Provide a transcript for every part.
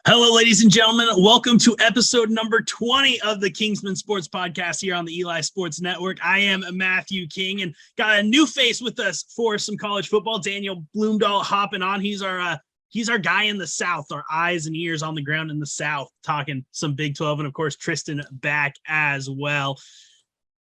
Hello, ladies and gentlemen. Welcome to episode number 20 of the Kingsmen Sports Podcast here on the Eli Sports Network. I am Matthew King and got a new face with us for some college football. Daniel Bloomdahl hopping on. He's our guy in the South, our eyes and ears on the ground in the South, talking some Big 12. And of course, Tristan back as well.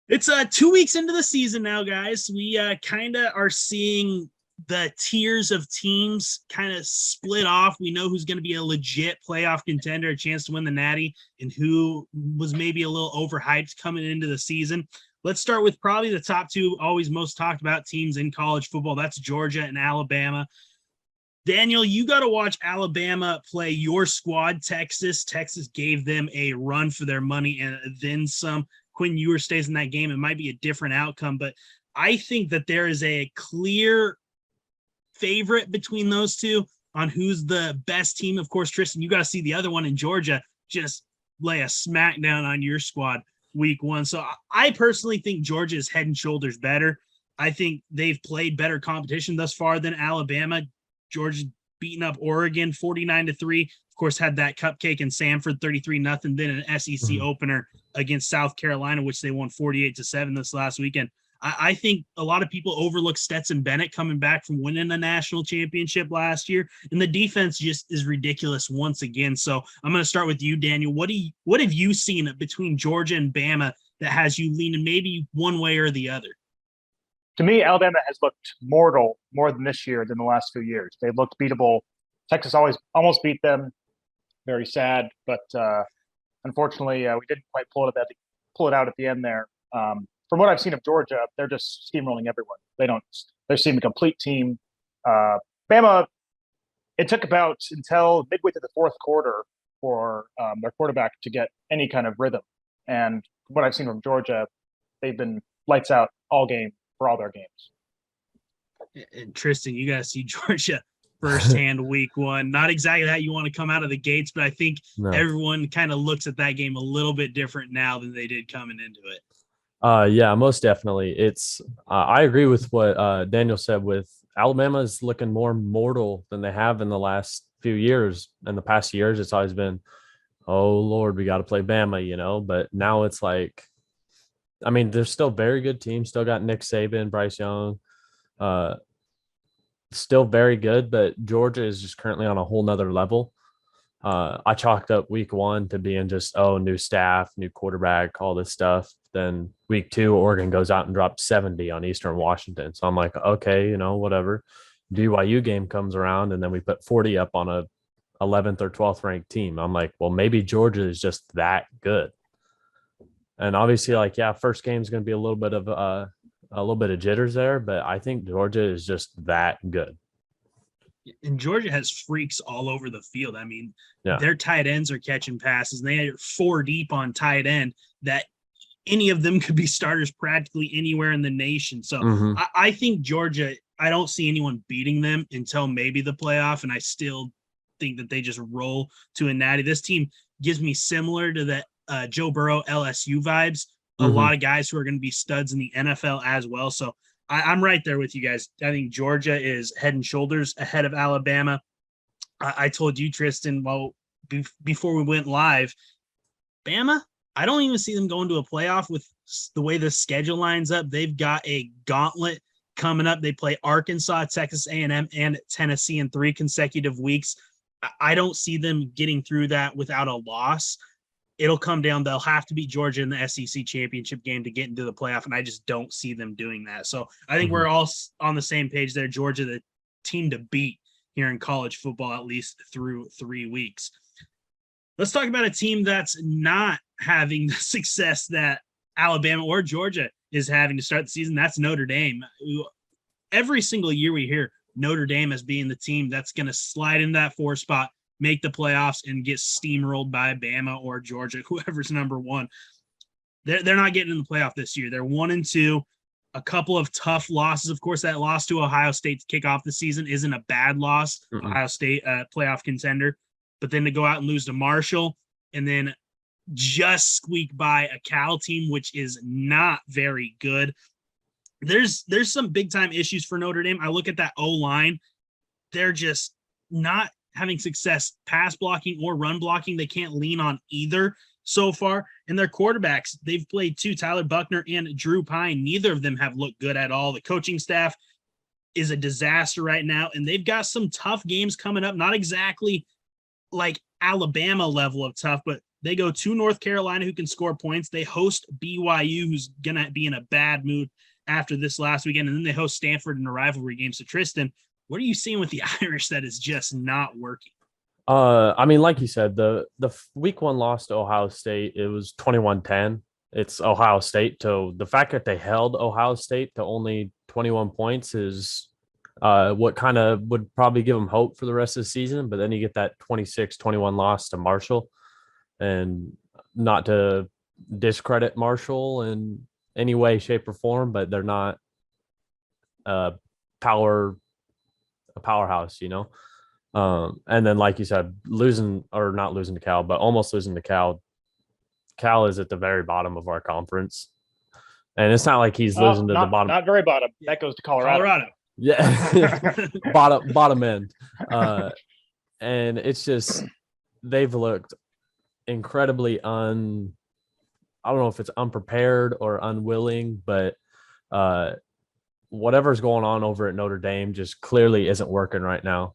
It's 2 weeks into the season now, guys. We kind of are seeing the tiers of teams kind of split off. We know who's going to be a legit playoff contender, a chance to win the Natty, and who was maybe a little overhyped coming into the season. Let's start with probably the top two always most talked about teams in college football. That's Georgia and Alabama. Daniel, you got to watch Alabama play your squad, Texas. Texas gave them a run for their money and then some. Quinn Ewers stays in that game. It might be a different outcome, but I think that there is a clear favorite between those two on who's the best team. Of course, Tristan, you got to see the other one in Georgia just lay a smackdown on your squad week one. So I personally think Georgia is head and shoulders better. I think they've played better competition thus far than Alabama. Georgia beating up Oregon 49-3. Of course, had that cupcake in Sanford 33-0. Then an SEC opener against South Carolina, which they won 48-7 this last weekend. I think a lot of people overlook Stetson Bennett coming back from winning a national championship last year, and the defense just is ridiculous once again. So I'm going to start with you, Daniel. What have you seen between Georgia and Bama that has you leaning maybe one way or the other? To me, Alabama has looked mortal more than this year than the last few years. They've looked beatable. Texas almost beat them. Very sad, but unfortunately, we didn't quite pull it out at the end there. From what I've seen of Georgia, they're just steamrolling everyone. They seem a complete team. Bama, it took about until midway through the fourth quarter for their quarterback to get any kind of rhythm. And from what I've seen from Georgia, they've been lights out all game for all their games. And Tristan, you got to see Georgia firsthand week one. Not exactly how you want to come out of the gates, but I think everyone kind of looks at that game a little bit different now than they did coming into it. Yeah, most definitely. It's I agree with what Daniel said. With Alabama is looking more mortal than they have in the last few years. In the past years, it's always been, oh Lord, we got to play Bama, But now it's like, I mean, they're still very good teams. Still got Nick Saban, Bryce Young, still very good. But Georgia is just currently on a whole nother level. I chalked up week one to being just, new staff, new quarterback, all this stuff. Then week two, Oregon goes out and drops 70 on Eastern Washington. So I'm like, okay, whatever. BYU game comes around and then we put 40 up on a 11th or 12th ranked team. I'm like, well, maybe Georgia is just that good. And obviously, first game is going to be a little bit of jitters there, but I think Georgia is just that good. And Georgia has freaks all over the field. I mean, Their tight ends are catching passes, and they are 4 deep on tight end that any of them could be starters practically anywhere in the nation. So I think Georgia, I don't see anyone beating them until maybe the playoff, and I still think that they just roll to a natty. This team gives me similar to the Joe Burrow LSU vibes. A lot of guys who are going to be studs in the NFL as well. So I'm right there with you guys. I think Georgia is head and shoulders ahead of Alabama. I told you, Tristan, before we went live, Bama, I don't even see them going to a playoff with the way the schedule lines up. They've got a gauntlet coming up. They play Arkansas, Texas A&M, and Tennessee in 3 consecutive weeks. I don't see them getting through that without a loss. It'll come down. They'll have to beat Georgia in the SEC championship game to get into the playoff, and I just don't see them doing that. So I think we're all on the same page there. Georgia, the team to beat here in college football, at least through 3 weeks. Let's talk about a team that's not having the success that Alabama or Georgia is having to start the season. That's Notre Dame. Every single year we hear Notre Dame as being the team that's going to slide in that 4 spot, make the playoffs, and get steamrolled by Bama or Georgia, whoever's number one. They're not getting in the playoff this year. They're 1-2, a couple of tough losses. Of course, that loss to Ohio State to kick off the season isn't a bad loss. Ohio State, playoff contender. But then to go out and lose to Marshall and then just squeak by a Cal team, which is not very good. There's some big-time issues for Notre Dame. I look at that O-line. They're just not having success pass blocking or run blocking. They can't lean on either so far. And their quarterbacks, they've played two, Tyler Buckner and Drew Pine. Neither of them have looked good at all. The coaching staff is a disaster right now, and they've got some tough games coming up. Not exactly like Alabama level of tough, but they go to North Carolina, who can score points. They host BYU, who's going to be in a bad mood after this last weekend. And then they host Stanford in a rivalry game. So, Tristan, what are you seeing with the Irish that is just not working? I mean, like you said, the week one loss to Ohio State, it was 21-10. It's Ohio State. So the fact that they held Ohio State to only 21 points is what kind of would probably give them hope for the rest of the season. But then you get that 26-21 loss to Marshall. And not to discredit Marshall in any way, shape, or form, but they're not a powerhouse, you know. And then, like you said, not losing to Cal, but almost losing to Cal. Cal is at the very bottom of our conference, and it's not like he's losing to the bottom. Not very bottom. That goes to Colorado. Yeah, bottom end. And it's just they've looked incredibly I don't know if it's unprepared or unwilling, but whatever's going on over at Notre Dame just clearly isn't working right now.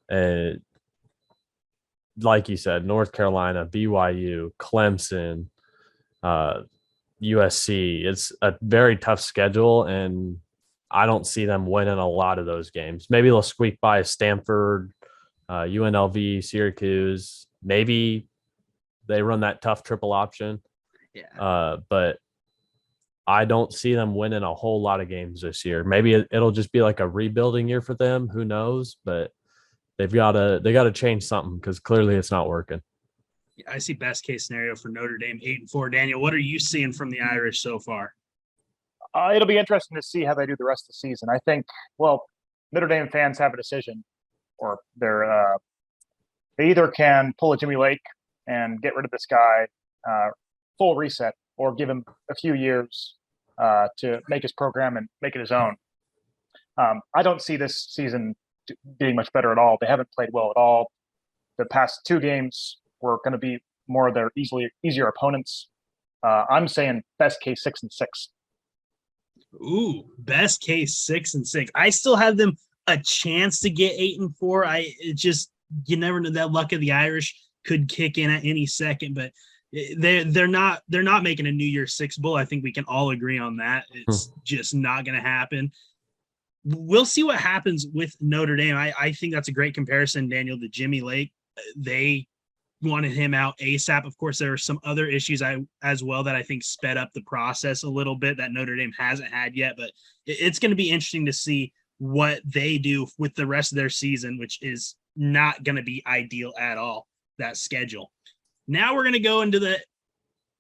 And like you said, North Carolina, BYU, Clemson, USC, it's a very tough schedule, and I don't see them winning a lot of those games. Maybe they'll squeak by Stanford, UNLV, Syracuse. Maybe they run that tough triple option. Yeah. But I don't see them winning a whole lot of games this year. Maybe it'll just be like a rebuilding year for them. Who knows? But they got to change something because clearly it's not working. I see best case scenario for Notre Dame 8-4. Daniel, what are you seeing from the Irish so far? It'll be interesting to see how they do the rest of the season. I think, Notre Dame fans have a decision, or they either can pull a Jimmy Lake and get rid of this guy, full reset, or give him a few years to make his program and make it his own. I don't see this season being much better at all. They haven't played well at all. The past two games were going to be more of their easier opponents. I'm saying best case 6-6. Ooh, best case 6-6. I still have them a chance to get 8-4. You never know, that luck of the Irish could kick in at any second, but they're not making a New Year's Six bowl. I think we can all agree on that. It's just not going to happen. We'll see what happens with Notre Dame. I think that's a great comparison, Daniel, to Jimmy Lake. They wanted him out ASAP. Of course, there are some other issues as well that I think sped up the process a little bit that Notre Dame hasn't had yet, but it's going to be interesting to see what they do with the rest of their season, which is not going to be ideal at all, that schedule. Now we're going to go into the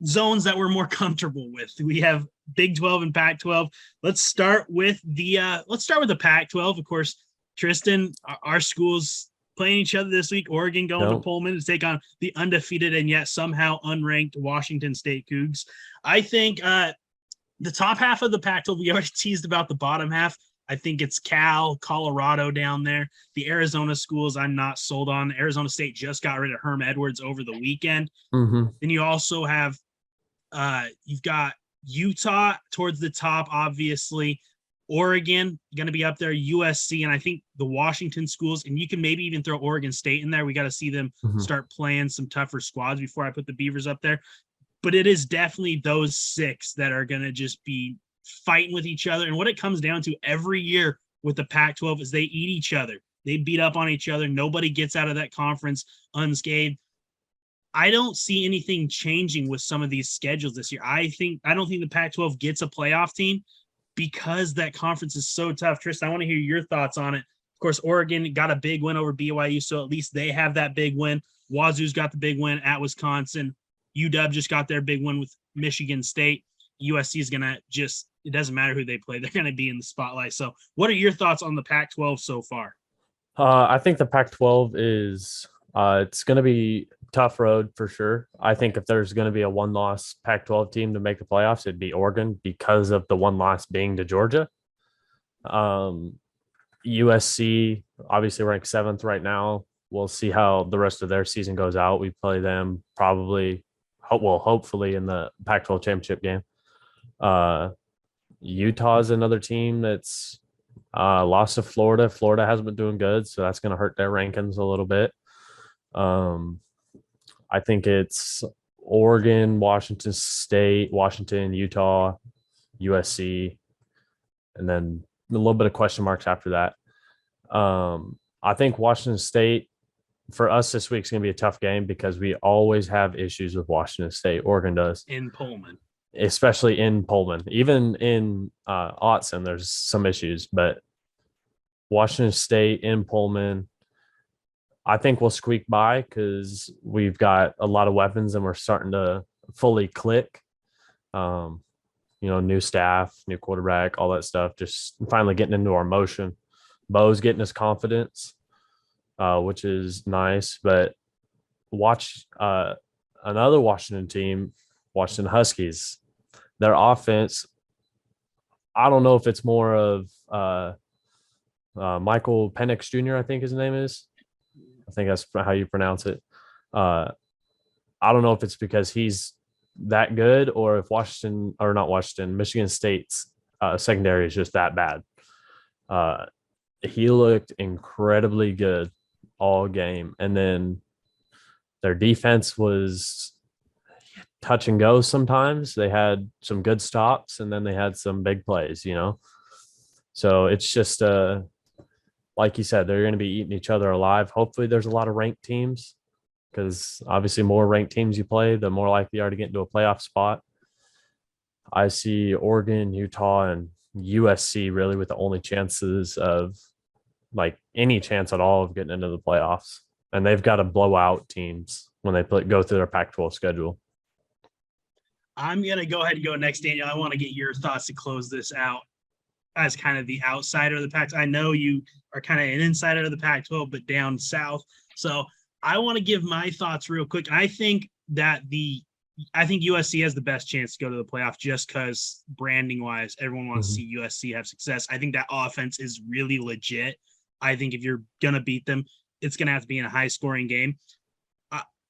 zones that we're more comfortable with. We have Big 12 and Pac-12. Let's start with the Pac-12. Of course, Tristan, our schools playing each other this week. Oregon going to Pullman to take on the undefeated and yet somehow unranked Washington State Cougs. I think the top half of the Pac-12, we already teased about the bottom half. I think it's Cal, Colorado down there. The Arizona schools I'm not sold on. Arizona State just got rid of Herm Edwards over the weekend. Mm-hmm. Then you also have you've got Utah towards the top, obviously. Oregon going to be up there, USC, and I think the Washington schools, and you can maybe even throw Oregon State in there. We got to see them start playing some tougher squads before I put the Beavers up there. But it is definitely those six that are going to just be fighting with each other. And what it comes down to every year with the Pac-12 is they eat each other. They beat up on each other. Nobody gets out of that conference unscathed. I don't see anything changing with some of these schedules this year. I don't think the Pac-12 gets a playoff team because that conference is so tough. Tristan, I want to hear your thoughts on it. Of course, Oregon got a big win over BYU, so at least they have that big win. Wazoo's got the big win at Wisconsin. UW just got their big win with Michigan State. USC is going to it doesn't matter who they play. They're going to be in the spotlight. So what are your thoughts on the Pac-12 so far? I think the Pac-12 is it's going to be tough road for sure. I think if there's going to be a one-loss Pac-12 team to make the playoffs, it'd be Oregon because of the one loss being to Georgia. USC, obviously ranked 7th right now. we'll see how the rest of their season goes out. We play them probably, hopefully in the Pac-12 championship game. Utah is another team that's lost to Florida. Florida hasn't been doing good, so that's going to hurt their rankings a little bit. I think it's Oregon, Washington State, Washington, Utah, USC, and then a little bit of question marks after that. I think Washington State for us this week is going to be a tough game because we always have issues with Washington State. Oregon does in Pullman, especially in Pullman. Even in Autzen, there's some issues, but Washington State in Pullman, I think we'll squeak by because we've got a lot of weapons and we're starting to fully click. New staff, new quarterback, all that stuff, just finally getting into our motion. Bo's getting his confidence, which is nice. But watch another Washington team, Washington Huskies. Their offense, I don't know if it's more of Michael Penix Jr., I think his name is. I think that's how you pronounce it. I don't know if it's because he's that good or if Michigan State's secondary is just that bad. He looked incredibly good all game. And then their defense was touch and go sometimes. They had some good stops and then they had some big plays, So it's just like you said, they're going to be eating each other alive. Hopefully there's a lot of ranked teams because obviously more ranked teams you play, the more likely you are to get into a playoff spot. I see Oregon, Utah, and USC really with the only chances of any chance at all of getting into the playoffs. And they've got to blow out teams when they go through their Pac-12 schedule. I'm going to go ahead and go next, Daniel. I want to get your thoughts to close this out as kind of the outsider of the Pac. I know you are kind of an insider of the Pac-12, but down south. So I want to give my thoughts real quick. I think USC has the best chance to go to the playoff just because branding-wise, everyone wants to see USC have success. I think that offense is really legit. I think if you're going to beat them, it's going to have to be in a high-scoring game.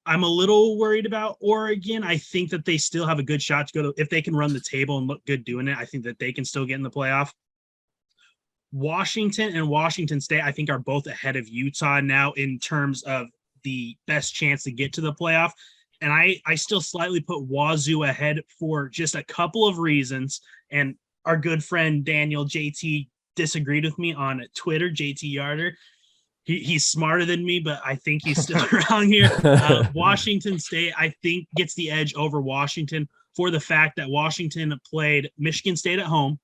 I'm a little worried about Oregon. I think that they still have a good shot to go to – if they can run the table and look good doing it, I think that they can still get in the playoff. Washington and Washington State, I think, are both ahead of Utah now in terms of the best chance to get to the playoff. And I still slightly put Wazoo ahead for just a couple of reasons. And our good friend Daniel JT disagreed with me on Twitter, JT Yarder. He's smarter than me, but I think he's still wrong here. Washington State, I think, gets the edge over Washington for the fact that Washington played Michigan State at home.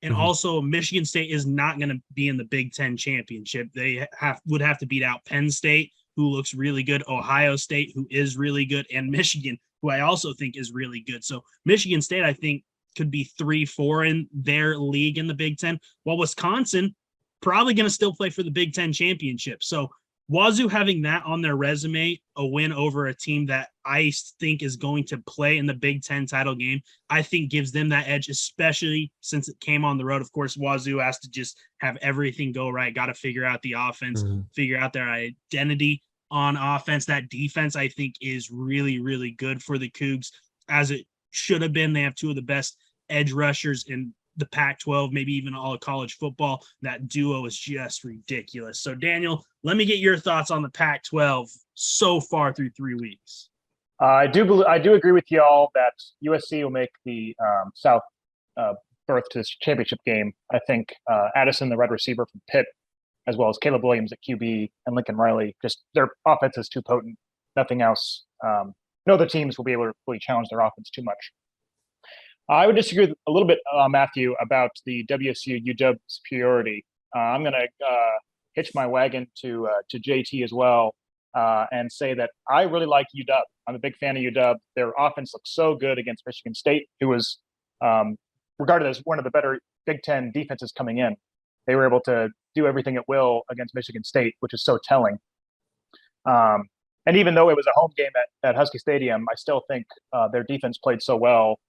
And also Michigan State is not going to be in the Big Ten championship. They would have to beat out Penn State, who looks really good, Ohio State, who is really good, and Michigan, who I also think is really good. So Michigan State, I think, could be 3-4 in their league in the Big Ten, while Wisconsin probably going to still play for the Big Ten championship. So Wazoo having that on their resume, a win over a team that I think is going to play in the Big Ten title game, I think gives them that edge, especially since it came on the road. Of course, Wazoo has to just have everything go right, got to figure out the offense, figure out their identity on offense. That defense, I think, is really, really good for the Cougs, as it should have been. They have two of the best edge rushers in the Pac-12, maybe even all of college football. That duo is just ridiculous. So, Daniel, let me get your thoughts on the Pac-12 so far through 3 weeks. I do agree with y'all that USC will make the South berth to this championship game. I think Addison, the red receiver from Pitt, as well as Caleb Williams at QB and Lincoln Riley, just their offense is too potent. Nothing else. No other teams will be able to really challenge their offense too much. I would disagree a little bit, Matthew, about the WSU-UW superiority. I'm going to hitch my wagon to JT as well and say that I really like UW. I'm a big fan of UW. Their offense looks so good against Michigan State, who was regarded as one of the better Big Ten defenses coming in. They were able to do everything at will against Michigan State, which is so telling. And even though it was a home game at Husky Stadium, I still think their defense played so well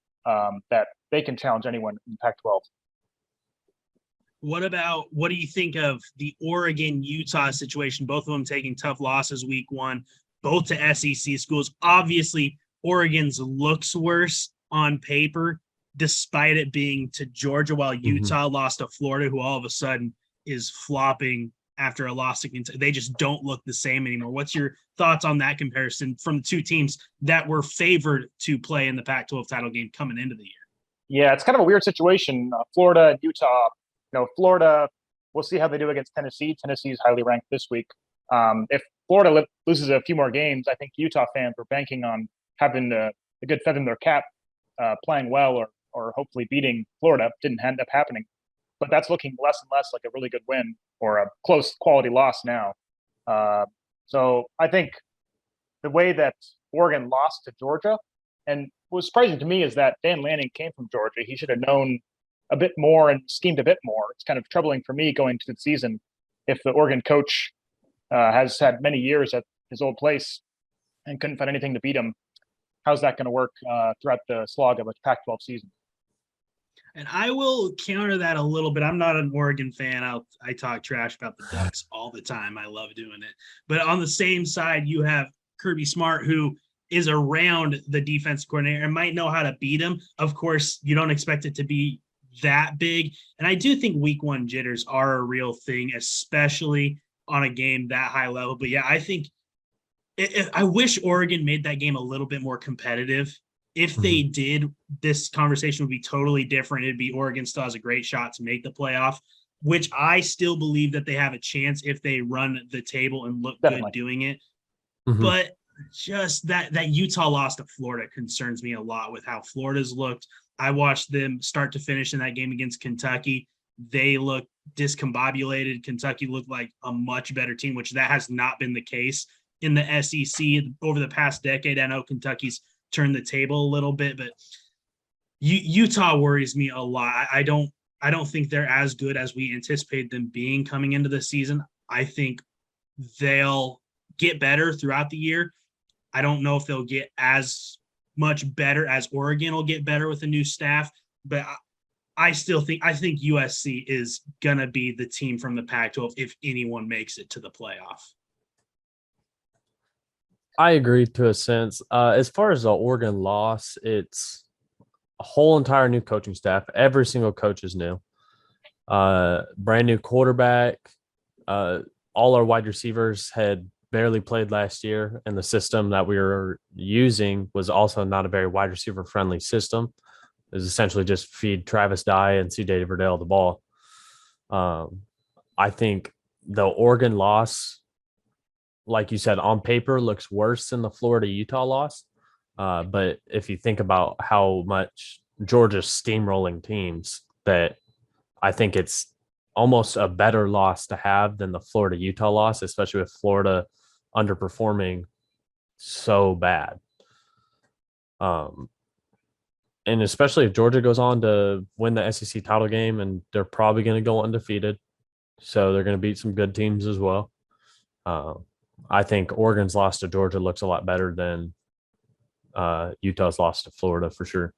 that they can challenge anyone in Pac-12. What do you think of the Oregon-Utah situation? Both of them taking tough losses week one, both to SEC schools. Obviously, Oregon's looks worse on paper, despite it being to Georgia, while Utah lost to Florida, who all of a sudden is flopping after a loss to Kentucky. They just don't look the same anymore. What's your thoughts on that comparison from the two teams that were favored to play in the Pac-12 title game coming into the year? Yeah, it's kind of a weird situation. Florida and Utah. Florida, we'll see how they do against Tennessee. Tennessee is highly ranked this week. If Florida loses a few more games, I think Utah fans were banking on having a good feather in their cap, playing well or hopefully beating Florida. Didn't end up happening. But that's looking less and less like a really good win or a close quality loss now. So I think the way that Oregon lost to Georgia, and what was surprising to me is that Dan Lanning came from Georgia. He should have known a bit more and schemed a bit more. It's kind of troubling for me going into the season if the Oregon coach has had many years at his old place and couldn't find anything to beat him. How's that going to work throughout the slog of a Pac-12 season? And I will counter that a little bit. I'm not an Oregon fan. I talk trash about the Ducks all the time. I love doing it. But on the same side, you have Kirby Smart, who is around the defense coordinator and might know how to beat him. Of course, you don't expect it to be that big. And I do think week one jitters are a real thing, especially on a game that high level. But yeah, I think I wish Oregon made that game a little bit more competitive. If they did, this conversation would be totally different. It'd be Oregon still has a great shot to make the playoff, which I still believe that they have a chance if they run the table and look good doing it. But just that Utah loss to Florida concerns me a lot with how Florida's looked. I watched them start to finish in that game against Kentucky. They looked discombobulated. Kentucky looked like a much better team, which that has not been the case in the SEC over the past decade. I know Kentucky's turned the table a little bit, but Utah worries me a lot. I don't think they're as good as we anticipate them being coming into the season. I think they'll get better throughout the year. I don't know if they'll get as much better as Oregon will get better with a new staff, but I think USC is gonna be the team from the Pac-12 if anyone makes it to the playoff. I agree to a sense. As far as the Oregon loss, it's a whole entire new coaching staff. Every single coach is new. Brand new quarterback. All our wide receivers had barely played last year, and the system that we were using was also not a very wide receiver friendly system. It was essentially just feed Travis Dye and C. David Verdell the ball. I think the Oregon loss, like you said, on paper looks worse than the Florida-Utah loss. But if you think about how much Georgia's steamrolling teams, that I think it's almost a better loss to have than the Florida-Utah loss, especially with Florida underperforming so bad. And especially if Georgia goes on to win the SEC title game, and they're probably going to go undefeated. So they're going to beat some good teams as well. I think Oregon's loss to Georgia looks a lot better than Utah's loss to Florida for sure.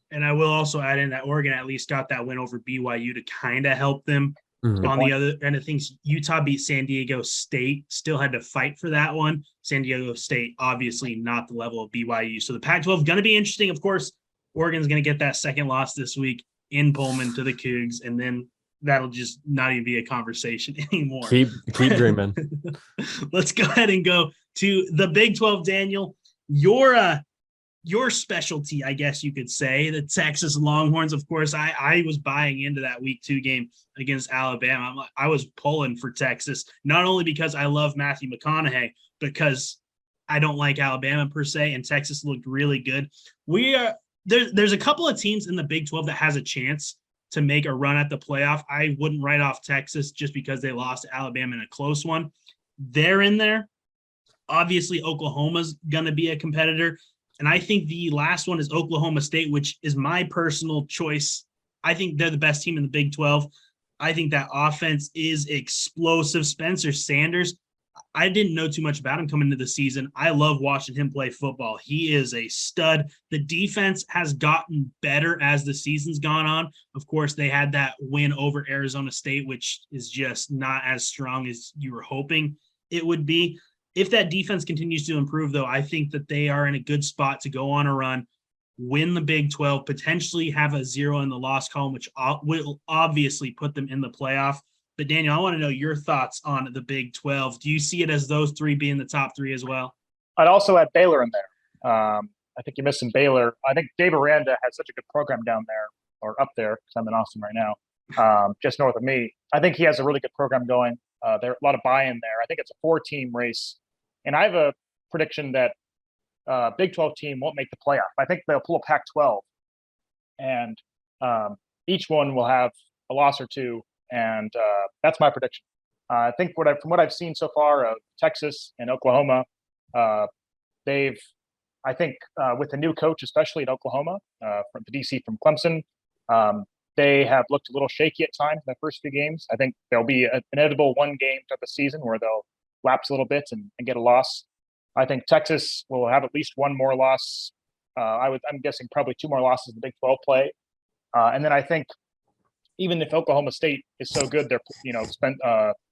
And I will also add in that Oregon at least got that win over BYU to kind of help them. On the other end of things, Utah beat San Diego State, still had to fight for that one. San Diego State, obviously not the level of BYU. So the Pac-12 is going to be interesting. Of course, Oregon's going to get that second loss this week in Pullman to the Cougs, and then that'll just not even be a conversation anymore. Keep dreaming. Let's go ahead and go to the Big 12, Daniel. Your specialty, I guess you could say, the Texas Longhorns. Of course, I was buying into that week 2 game against Alabama. I was pulling for Texas, not only because I love Matthew McConaughey, because I don't like Alabama per se, and Texas looked really good. There's a couple of teams in the Big 12 that has a chance to make a run at the playoff. I wouldn't write off Texas just because they lost to Alabama in a close one. They're in there. Obviously, Oklahoma's going to be a competitor. And I think the last one is Oklahoma State, which is my personal choice. I think they're the best team in the Big 12. I think that offense is explosive. Spencer Sanders, I didn't know too much about him coming into the season. I love watching him play football. He is a stud. The defense has gotten better as the season's gone on. Of course, they had that win over Arizona State, which is just not as strong as you were hoping it would be. If that defense continues to improve, though, I think that they are in a good spot to go on a run, win the Big 12, potentially have a 0 in the loss column, which will obviously put them in the playoff. But Daniel, I want to know your thoughts on the Big 12. Do you see it as those three being the top three as well? I'd also add Baylor in there. I think you're missing Baylor. I think Dave Aranda has such a good program down there, or up there, because I'm in Austin right now, just north of me. I think he has a really good program going. There are a lot of buy-in there. I think it's a 4-team race. And I have a prediction that Big 12 team won't make the playoff. I think they'll pull a Pac-12. And each one will have a loss or two. And that's my prediction. I think from what I've seen so far of Texas and Oklahoma, they've, I think, with the new coach, especially in Oklahoma, from the DC from Clemson, they have looked a little shaky at times in the first few games. I think there'll be an inevitable one game throughout the season where they'll lapse a little bit and get a loss. I think Texas will have at least one more loss. I'm guessing probably 2 more losses in the Big 12 play. And then I think, even if Oklahoma State is so good,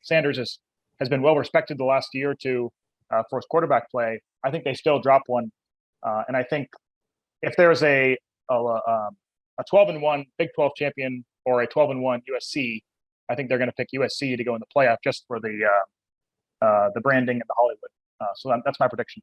Sanders has been well respected the last year or two for his quarterback play. I think they still drop one, and I think if there's a 12-1 Big 12 champion or a 12-1 USC, I think they're going to pick USC to go in the playoff just for the branding and the Hollywood. So that's my prediction.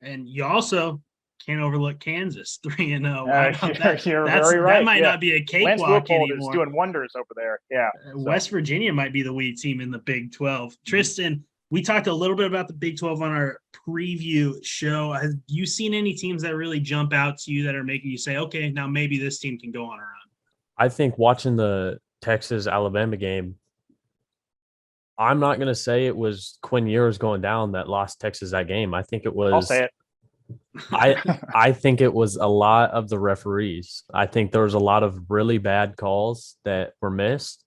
And you also can't overlook Kansas 3-0. You're very right. That might not be a cakewalk anymore. Is doing wonders over there. Yeah. West Virginia might be the lead team in the Big 12. Tristan, we talked a little bit about the Big 12 on our preview show. Have you seen any teams that really jump out to you that are making you say, okay, now maybe this team can go on a run? I think watching the Texas-Alabama game, I'm not going to say it was Quinn Ewers going down that lost Texas that game. I think it was – I'll say it. I think it was a lot of the referees. I think there was a lot of really bad calls that were missed.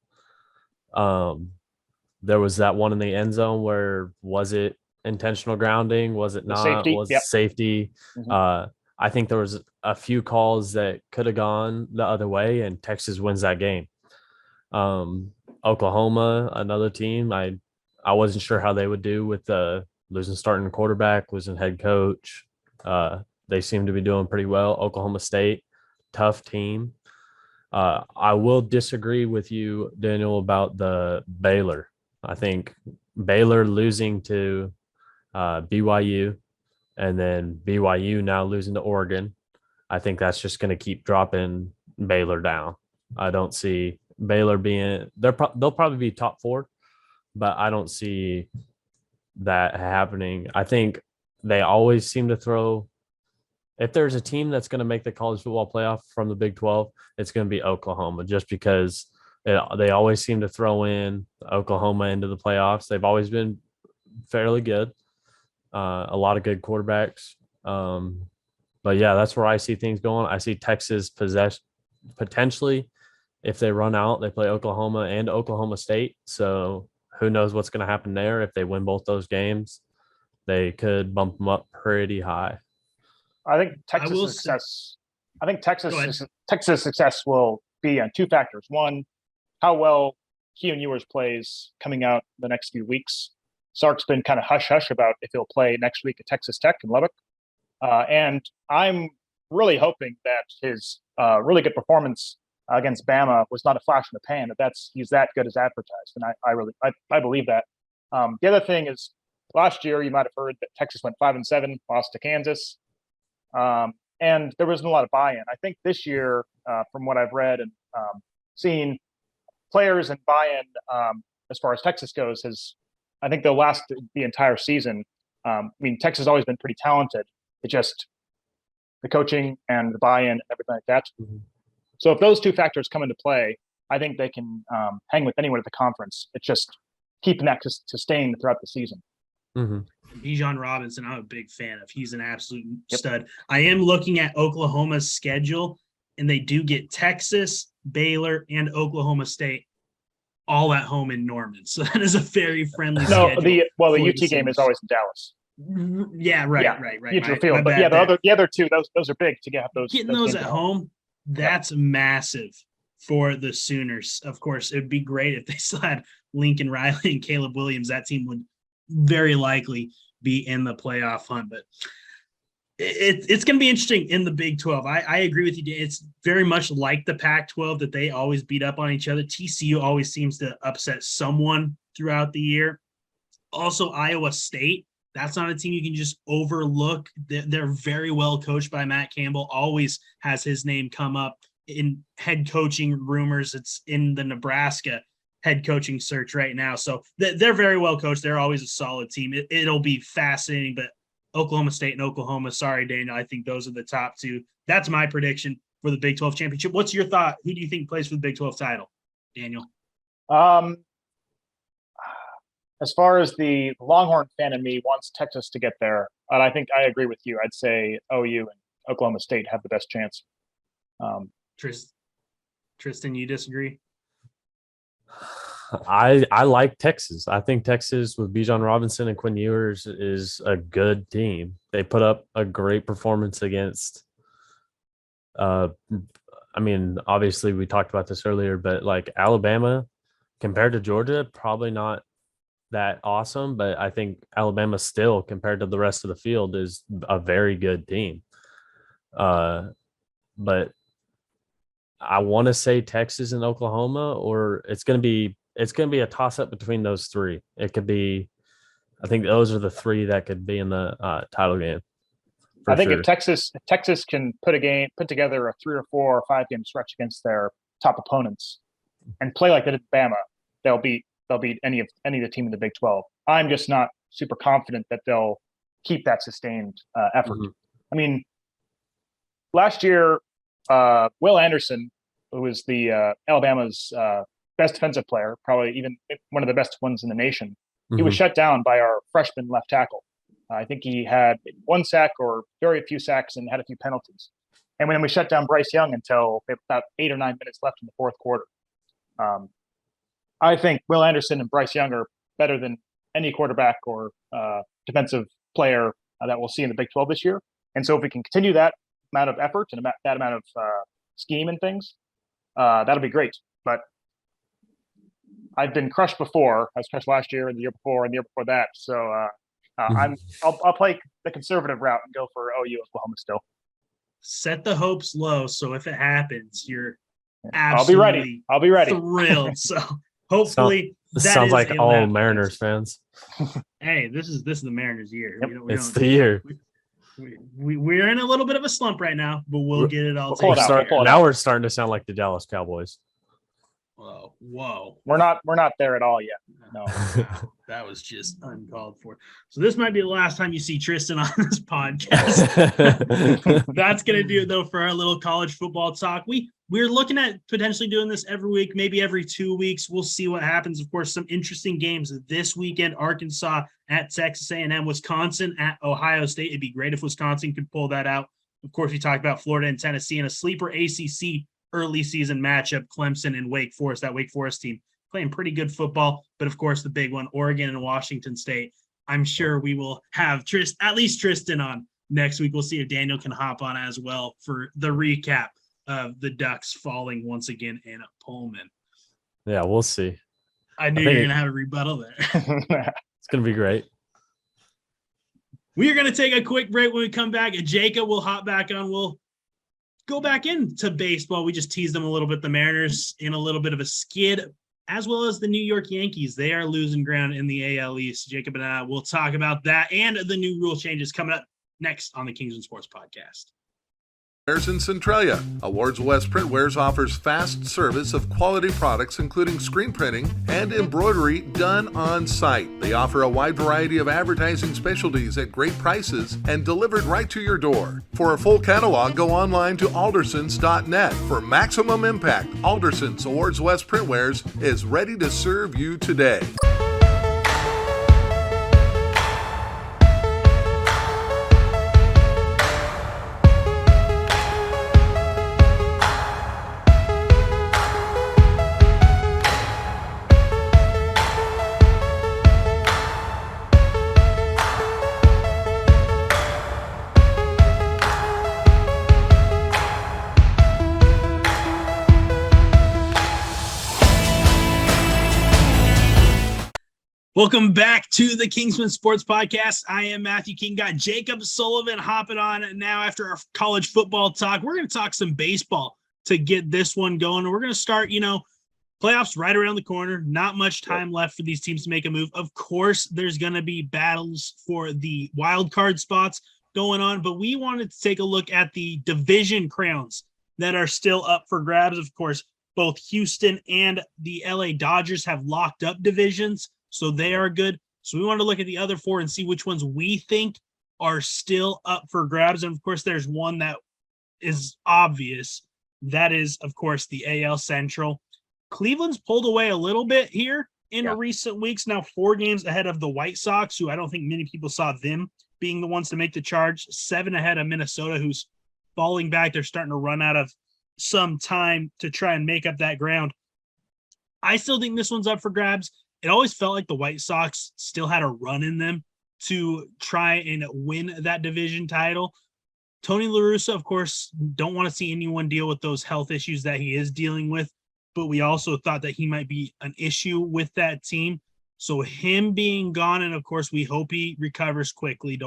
There was that one in the end zone where, was it intentional grounding? Was it not? Safety. Was it safety? Mm-hmm. I think there was a few calls that could have gone the other way, and Texas wins that game. Oklahoma, another team, I wasn't sure how they would do with the losing starting quarterback, losing head coach. They seem to be doing pretty well. Oklahoma State, tough team. I will disagree with you, Daniel, about the Baylor. I think Baylor losing to BYU and then BYU now losing to Oregon, I think that's just going to keep dropping Baylor down. I don't see Baylor being – they'll probably be top 4, but I don't see that happening. I think they always seem to throw – if there's a team that's going to make the college football playoff from the Big 12, it's going to be Oklahoma, just because they always seem to throw in Oklahoma into the playoffs. They've always been fairly good, a lot of good quarterbacks. But, yeah, that's where I see things going. I see Texas potentially, if they run out, they play Oklahoma and Oklahoma State. So who knows what's going to happen there. If they win both those games, they could bump them up pretty high. I think Texas success will be on 2 factors. One, how well Keon Ewers plays coming out the next few weeks. Sark's been kind of hush-hush about if he'll play next week at Texas Tech in Lubbock. And I'm really hoping that his really good performance against Bama was not a flash in the pan, that he's that good as advertised. And I believe that. The other thing is, last year you might have heard that Texas went 5-7, lost to Kansas. And there wasn't a lot of buy-in. I think this year, from what I've read and seen, players and buy-in as far as Texas goes, I think they'll last the entire season. I mean, Texas has always been pretty talented. It just the coaching and the buy-in and everything like that. Mm-hmm. So if those 2 factors come into play, I think they can hang with anyone at the conference. It's just keeping that sustained throughout the season. Mm-hmm. Bijan Robinson, I'm a big fan of. He's an absolute stud. I am looking at Oklahoma's schedule, and they do get Texas, Baylor, and Oklahoma State all at home in Norman. So that is a very friendly No, schedule. the UT game is always in Dallas. Yeah, right. Neutral field. But the other two, those are big to get those. Getting those at home, that's massive for the Sooners. Of course, it'd be great if they still had Lincoln Riley and Caleb Williams. That team would very likely be in the playoff hunt, but it's going to be interesting in the Big 12. I agree with you. It's very much like the Pac-12 that they always beat up on each other. TCU always seems to upset someone throughout the year. Also, Iowa State, that's not a team you can just overlook. They're very well coached by Matt Campbell, always has his name come up in head coaching rumors. It's in the Nebraska head coaching search right now. So they're very well coached. They're always a solid team. It'll be fascinating, but Oklahoma State and Oklahoma. Sorry, Daniel. I think those are the top two. That's my prediction for the Big 12 championship. What's your thought? Who do you think plays for the Big 12 title, Daniel? As far as the Longhorn fan in me wants Texas to get there, and I think I agree with you. I'd say OU and Oklahoma State have the best chance. Tristan, you disagree? I like Texas. I think Texas with Bijan Robinson and Quinn Ewers is a good team. They put up a great performance against obviously we talked about this earlier, but like Alabama compared to Georgia, probably not that awesome, but I think Alabama still compared to the rest of the field is a very good team. But I want to say Texas and Oklahoma, or it's going to be a toss-up between those three. It could be, I think those are the three that could be in the title game. I think if Texas can put together a 3 or 4 or 5 game stretch against their top opponents and play like they did Bama, they'll beat any of the team in the Big 12. I'm just not super confident that they'll keep that sustained effort. Mm-hmm. I mean, last year, Will Anderson, who was the Alabama's best defensive player, probably even one of the best ones in the nation, he was shut down by our freshman left tackle. I think he had 1 sack or very few sacks and had a few penalties. And when we shut down Bryce Young until about 8 or 9 minutes left in the fourth quarter. I think Will Anderson and Bryce Young are better than any quarterback or defensive player that we'll see in the Big 12 this year. And so if we can continue that amount of effort and that amount of scheme and things, that'll be great. But I've been crushed before. I was crushed last year and the year before and the year before that. So I'll play the conservative route and go for OU Oklahoma still. Set the hopes low, so if it happens, you're absolutely I'll be ready. Thrilled. So hopefully this sounds like all Mariners fans. Hey, this is the Mariners' year. Yep. It's the year. We're in a little bit of a slump right now, but we'll get it all taken. Now we're starting to sound like the Dallas Cowboys. Whoa. We're not there at all yet. No. That was just uncalled for. So this might be the last time you see Tristan on this podcast. That's going to do it, though, for our little college football talk. We're looking at potentially doing this every week, maybe every 2 weeks. We'll see what happens. Of course, some interesting games this weekend. Arkansas at Texas A&M, Wisconsin at Ohio State. It'd be great if Wisconsin could pull that out. Of course, we talked about Florida and Tennessee and a sleeper ACC early season matchup, Clemson and Wake Forest. That Wake Forest team playing pretty good football. But, of course, the big one, Oregon and Washington State. I'm sure we will have at least Tristan on next week. We'll see if Daniel can hop on as well for the recap of the Ducks falling once again in Pullman. Yeah, we'll see. I knew you were going to have a rebuttal there. It's going to be great. We are going to take a quick break. When we come back, Jacob will hop back on. We'll go back into baseball. We just teased them a little bit. The Mariners in a little bit of a skid, as well as the New York Yankees. They are losing ground in the AL East. Jacob and I will talk about that and the new rule changes coming up next on the Kingsmen Sports Podcast. In Centralia, Awards West Printwares offers fast service of quality products including screen printing and embroidery done on site. They offer a wide variety of advertising specialties at great prices and delivered right to your door. For a full catalog, go online to aldersons.net. For maximum impact, Aldersons Awards West Printwares is ready to serve you today. Welcome back to the Kingsmen Sports Podcast. I am Matthew King. Got Jacob Sullivan hopping on now after our college football talk. We're going to talk some baseball to get this one going. We're going to start, playoffs right around the corner. Not much time left for these teams to make a move. Of course, there's going to be battles for the wild card spots going on, but we wanted to take a look at the division crowns that are still up for grabs. Of course, both Houston and the LA Dodgers have locked up divisions, so they are good. So we want to look at the other four and see which ones we think are still up for grabs. And of course, there's one that is obvious. That is, of course, the AL Central. Cleveland's pulled away a little bit here in recent weeks. Now 4 games ahead of the White Sox, who I don't think many people saw them being the ones to make the charge. 7 ahead of Minnesota, who's falling back. They're starting to run out of some time to try and make up that ground. I still think this one's up for grabs. It always felt like the White Sox still had a run in them to try and win that division title. Tony La Russa, of course, don't want to see anyone deal with those health issues that he is dealing with, but we also thought that he might be an issue with that team. So him being gone, and of course, we hope he recovers quickly.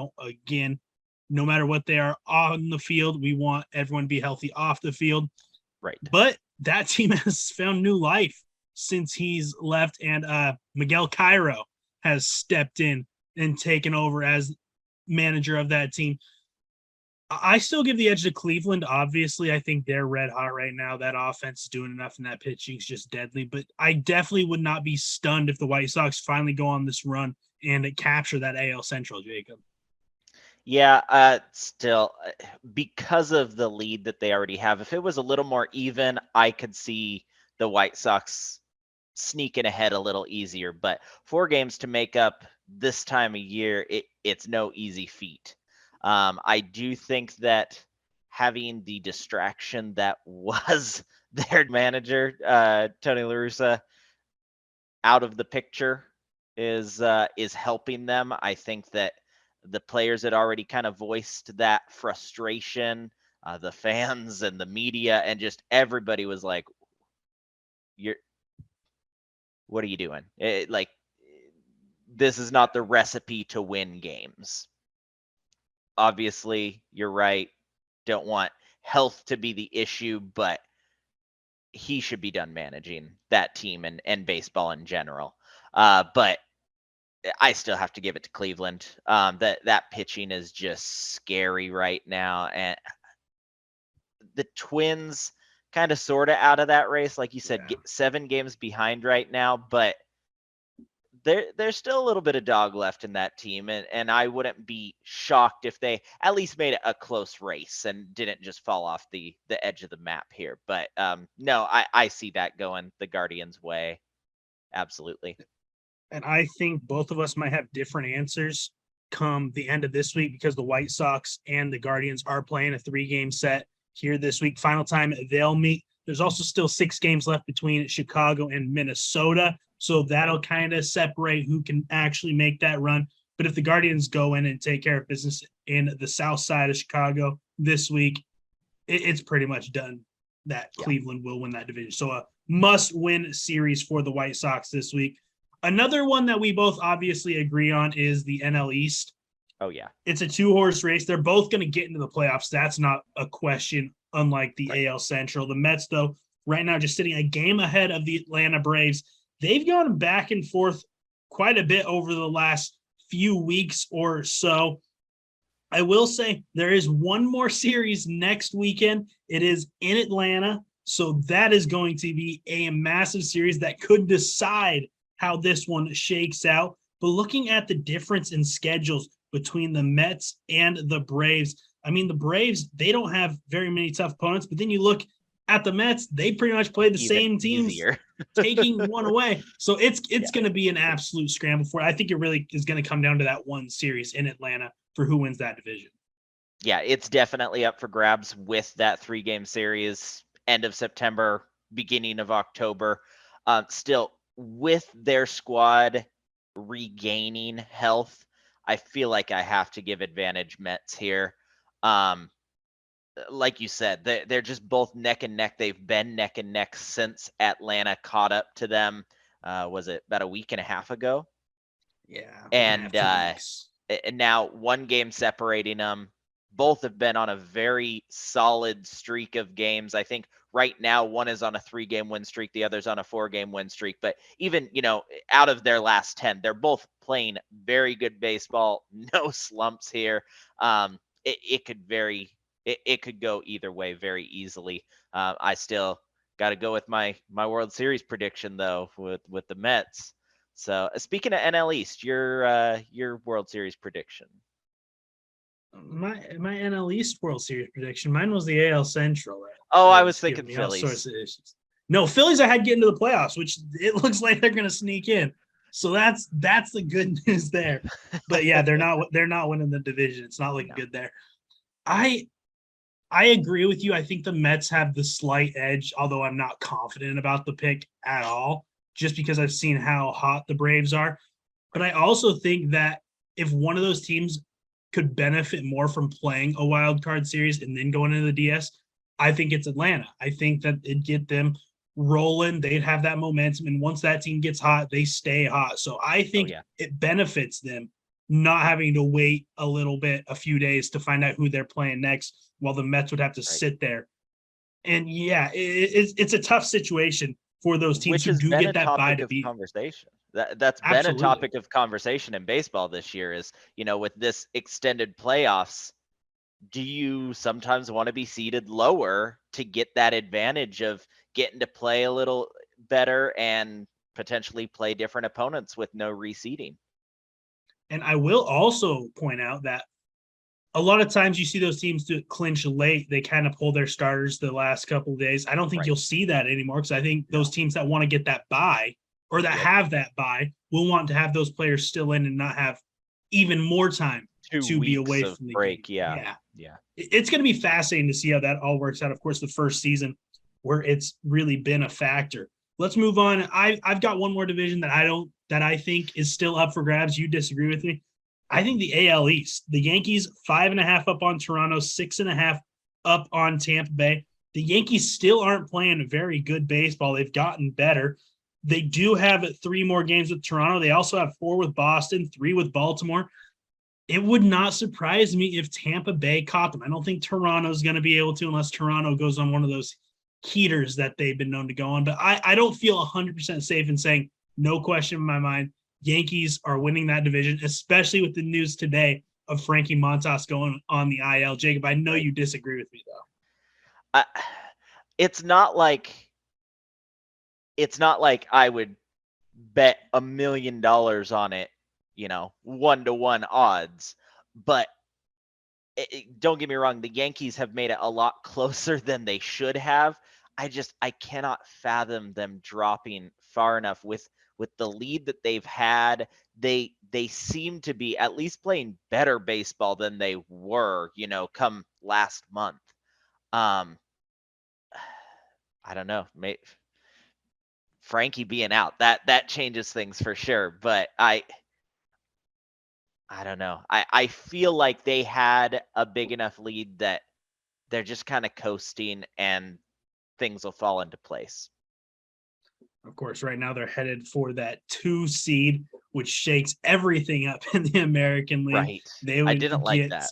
No matter what they are on the field, we want everyone to be healthy off the field. Right. But that team has found new life since he's left, and Miguel Cairo has stepped in and taken over as manager of that team. I still give the edge to Cleveland. Obviously, I think they're red hot right now. That offense is doing enough, and that pitching is just deadly. But I definitely would not be stunned if the White Sox finally go on this run and capture that AL Central, Jacob. Yeah, still, because of the lead that they already have, if it was a little more even, I could see the White Sox sneaking ahead a little easier. But 4 games to make up this time of year, it's no easy feat. I do think that having the distraction that was their manager, Tony La Russa, out of the picture is helping them. I think that the players had already kind of voiced that frustration, the fans and the media, and just everybody was like, what are you doing? This is not the recipe to win games. Obviously, you're right. Don't want health to be the issue, but he should be done managing that team and baseball in general. But I still have to give it to Cleveland. That pitching is just scary right now. And the Twins kind of sort of out of that race. Like you said, 7 games behind right now, but there's still a little bit of dog left in that team. And I wouldn't be shocked if they at least made it a close race and didn't just fall off the edge of the map here. But no, I see that going the Guardians' way. Absolutely. And I think both of us might have different answers come the end of this week because the White Sox and the Guardians are playing a 3-game set here this week. Final time they'll meet. There's also still 6 games left between Chicago and Minnesota. So that'll kind of separate who can actually make that run. But if the Guardians go in and take care of business in the south side of Chicago this week, it's pretty much done that Cleveland will win that division. So a must-win series for the White Sox this week. Another one that we both obviously agree on is the NL East. Oh, yeah. It's a 2-horse race. They're both going to get into the playoffs. That's not a question, unlike the AL Central. The Mets, though, right now just sitting a game ahead of the Atlanta Braves. They've gone back and forth quite a bit over the last few weeks or so. I will say there is one more series next weekend. It is in Atlanta. So that is going to be a massive series that could decide how this one shakes out. But looking at the difference in schedules between the Mets and the Braves, I mean, the Braves, they don't have very many tough opponents, but then you look at the Mets, they pretty much play the same teams, taking one away. So it's going to be an absolute scramble for it. I think it really is going to come down to that one series in Atlanta for who wins that division. Yeah, it's definitely up for grabs with that 3-game series, end of September, beginning of October. Still, with their squad regaining health, I feel like I have to give advantage Mets here. Like you said, they're just both neck and neck. They've been neck and neck since Atlanta caught up to them. Was it about a week and a half ago? Yeah. And 2 weeks. and now 1 game separating them. Both have been on a very solid streak of games. I think right now one is on a 3-game win streak, the other's on a 4-game win streak. But even, out of their last 10, they're both playing very good baseball. No slumps here. It could go either way very easily. I still got to go with my World Series prediction though with the Mets. So speaking of NL East, your World Series prediction. My NL East World Series prediction. Mine was the AL Central. Right? Oh, I was thinking Phillies. No, Phillies. I had getting to the playoffs, which it looks like they're going to sneak in. So that's the good news there. But yeah, they're not winning the division. It's not looking good there. I agree with you. I think the Mets have the slight edge, although I'm not confident about the pick at all, just because I've seen how hot the Braves are. But I also think that if one of those teams could benefit more from playing a wild card series and then going into the DS, I think it's Atlanta. I think that it'd get them rolling. They'd have that momentum. And once that team gets hot, they stay hot. So I think it benefits them not having to wait a few days to find out who they're playing next, while the Mets would have to sit there. And it's a tough situation for those teams who do get that bye to beat. Conversation. That's been a topic of conversation in baseball this year is, with this extended playoffs, do you sometimes want to be seated lower to get that advantage of getting to play a little better and potentially play different opponents with no reseeding? And I will also point out that a lot of times you see those teams to clinch late, they kind of pull their starters the last couple of days. I don't think you'll see that anymore, because I think those teams that want to get that bye or that have that bye will want to have those players still in and not have even more time to be away from the break. Game. Yeah. It's going to be fascinating to see how that all works out. Of course, the first season where it's really been a factor. Let's move on. I've got one more division that I think is still up for grabs. You disagree with me? I think the AL East, the Yankees 5.5 up on Toronto, 6.5 up on Tampa Bay. The Yankees still aren't playing very good baseball. They've gotten better. They do have 3 more games with Toronto. They also have 4 with Boston, 3 with Baltimore. It would not surprise me if Tampa Bay caught them. I don't think Toronto's going to be able to, unless Toronto goes on one of those heaters that they've been known to go on. But I don't feel 100% safe in saying, no question in my mind, Yankees are winning that division, especially with the news today of Frankie Montas going on the IL. Jacob, I know you disagree with me, though. It's not like I would bet $1 million on it, 1-to-1 odds. But don't get me wrong, the Yankees have made it a lot closer than they should have. I cannot fathom them dropping far enough with the lead that they've had. They seem to be at least playing better baseball than they were, come last month. I don't know. Frankie being out, that changes things for sure. But I don't know. I feel like they had a big enough lead that they're just kind of coasting and things will fall into place. Of course, right now they're headed for that 2 seed, which shakes everything up in the American League. Right. I didn't like that.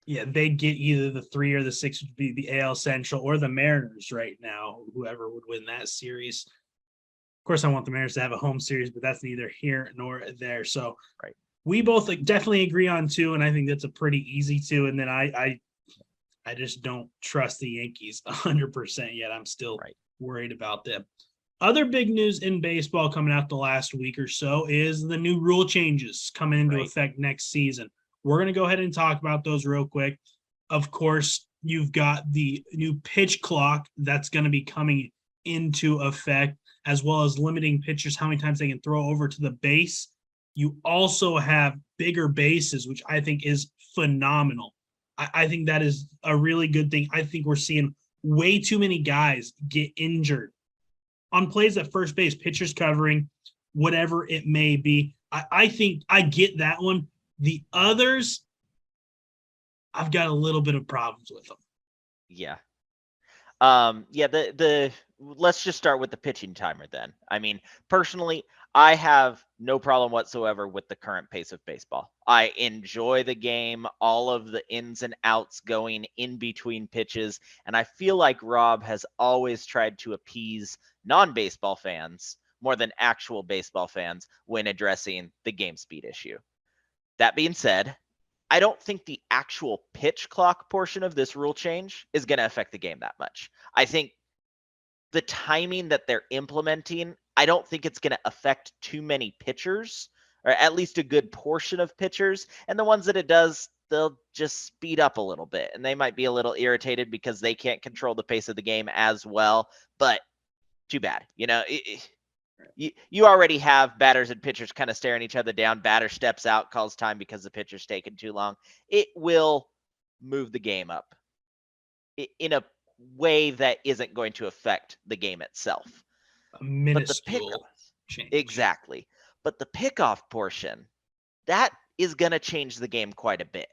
Yeah, they'd get either the 3 or the 6, would be the AL Central or the Mariners right now, whoever would win that series. Of course, I want the Mariners to have a home series, but that's neither here nor there. So we both definitely agree on 2, and I think that's a pretty easy 2. And then I just don't trust the Yankees 100% yet. I'm still worried about them. Other big news in baseball coming out the last week or so is the new rule changes coming into effect next season. We're going to go ahead and talk about those real quick. Of course, you've got the new pitch clock that's going to be coming into effect, as well as limiting pitchers how many times they can throw over to the base. You also have bigger bases, which I think is phenomenal. I think that is a really good thing. I think we're seeing way too many guys get injured on plays at first base, pitchers covering, whatever it may be. I think I get that one. The others, I've got a little bit of problems with them. Yeah. Let's just start with the pitching timer then. I mean, personally, I have no problem whatsoever with the current pace of baseball. I enjoy the game, all of the ins and outs going in between pitches, and I feel like Rob has always tried to appease non-baseball fans more than actual baseball fans when addressing the game speed issue. That being said, I don't think the actual pitch clock portion of this rule change is going to affect the game that much. I think the timing that they're implementing, I don't think it's going to affect too many pitchers, or at least a good portion of pitchers. And the ones that it does, they'll just speed up a little bit. And they might be a little irritated because they can't control the pace of the game as well. But too bad. You already have batters and pitchers kind of staring each other down. Batter steps out, calls time because the pitcher's taking too long. It will move the game up in a way that isn't going to affect the game itself. A minuscule change. Exactly. But the pickoff portion, that is going to change the game quite a bit.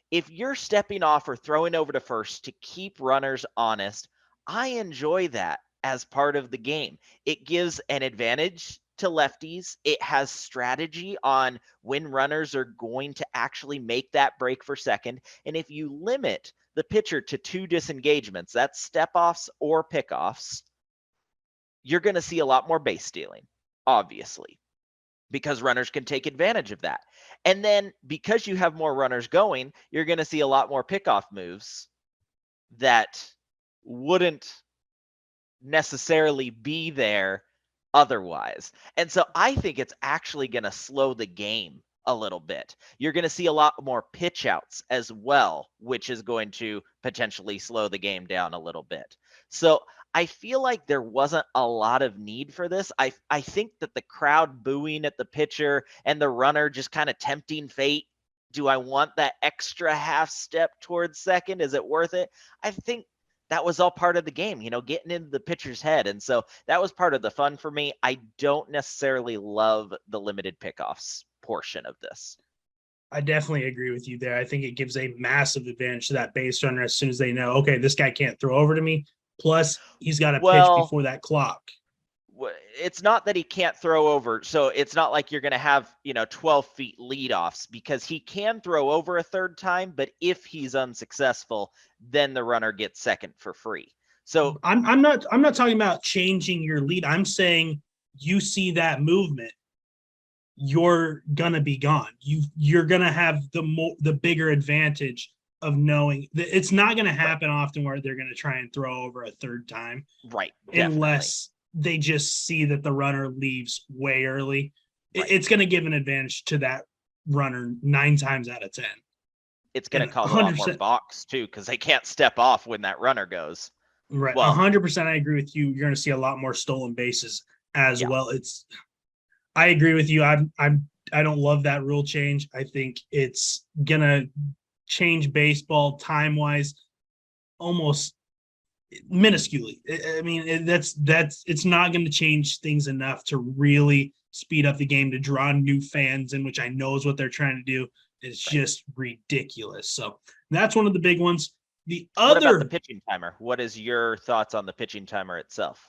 If you're stepping off or throwing over to first to keep runners honest, I enjoy that as part of the game. It gives an advantage to lefties. It has strategy on when runners are going to actually make that break for second. And if you limit the pitcher to 2 disengagements, that's step-offs or pickoffs, you're going to see a lot more base stealing, obviously, because runners can take advantage of that. And then because you have more runners going, you're going to see a lot more pickoff moves that wouldn't necessarily be there otherwise. And so I think it's actually going to slow the game a little bit. You're going to see a lot more pitch outs as well, which is going to potentially slow the game down a little bit. So I feel like there wasn't a lot of need for this. I think that the crowd booing at the pitcher and the runner just kind of tempting fate. Do I want that extra half step towards second? Is it worth it? I think that was all part of the game, getting into the pitcher's head. And so that was part of the fun for me. I don't necessarily love the limited pickoffs portion of this. I definitely agree with you there. I think it gives a massive advantage to that base runner as soon as they know, okay, this guy can't throw over to me. Plus, he's got to pitch before that clock. It's not that he can't throw over. So it's not like you're going to have, 12 feet leadoffs, because he can throw over a third time. But if he's unsuccessful, then the runner gets second for free. So I'm not talking about changing your lead. I'm saying you see that movement, you're going to be gone. You're going to have the bigger advantage of knowing that it's not going to happen often where they're going to try and throw over a third time. Right. Unless they just see that the runner leaves way early. Right. It's going to give an advantage to that runner 9 times out of 10. It's going to cause a lot more balks too, because they can't step off when that runner goes. Right. 100% I agree with you. You're going to see a lot more stolen bases as well. I agree with you. I don't love that rule change. I think it's going to change baseball time-wise almost minusculely. I mean, that's it's not going to change things enough to really speed up the game, to draw new fans in, which I know is what they're trying to do. It's just ridiculous. So that's one of the big ones. What about the pitching timer? What is your thoughts on the pitching timer itself?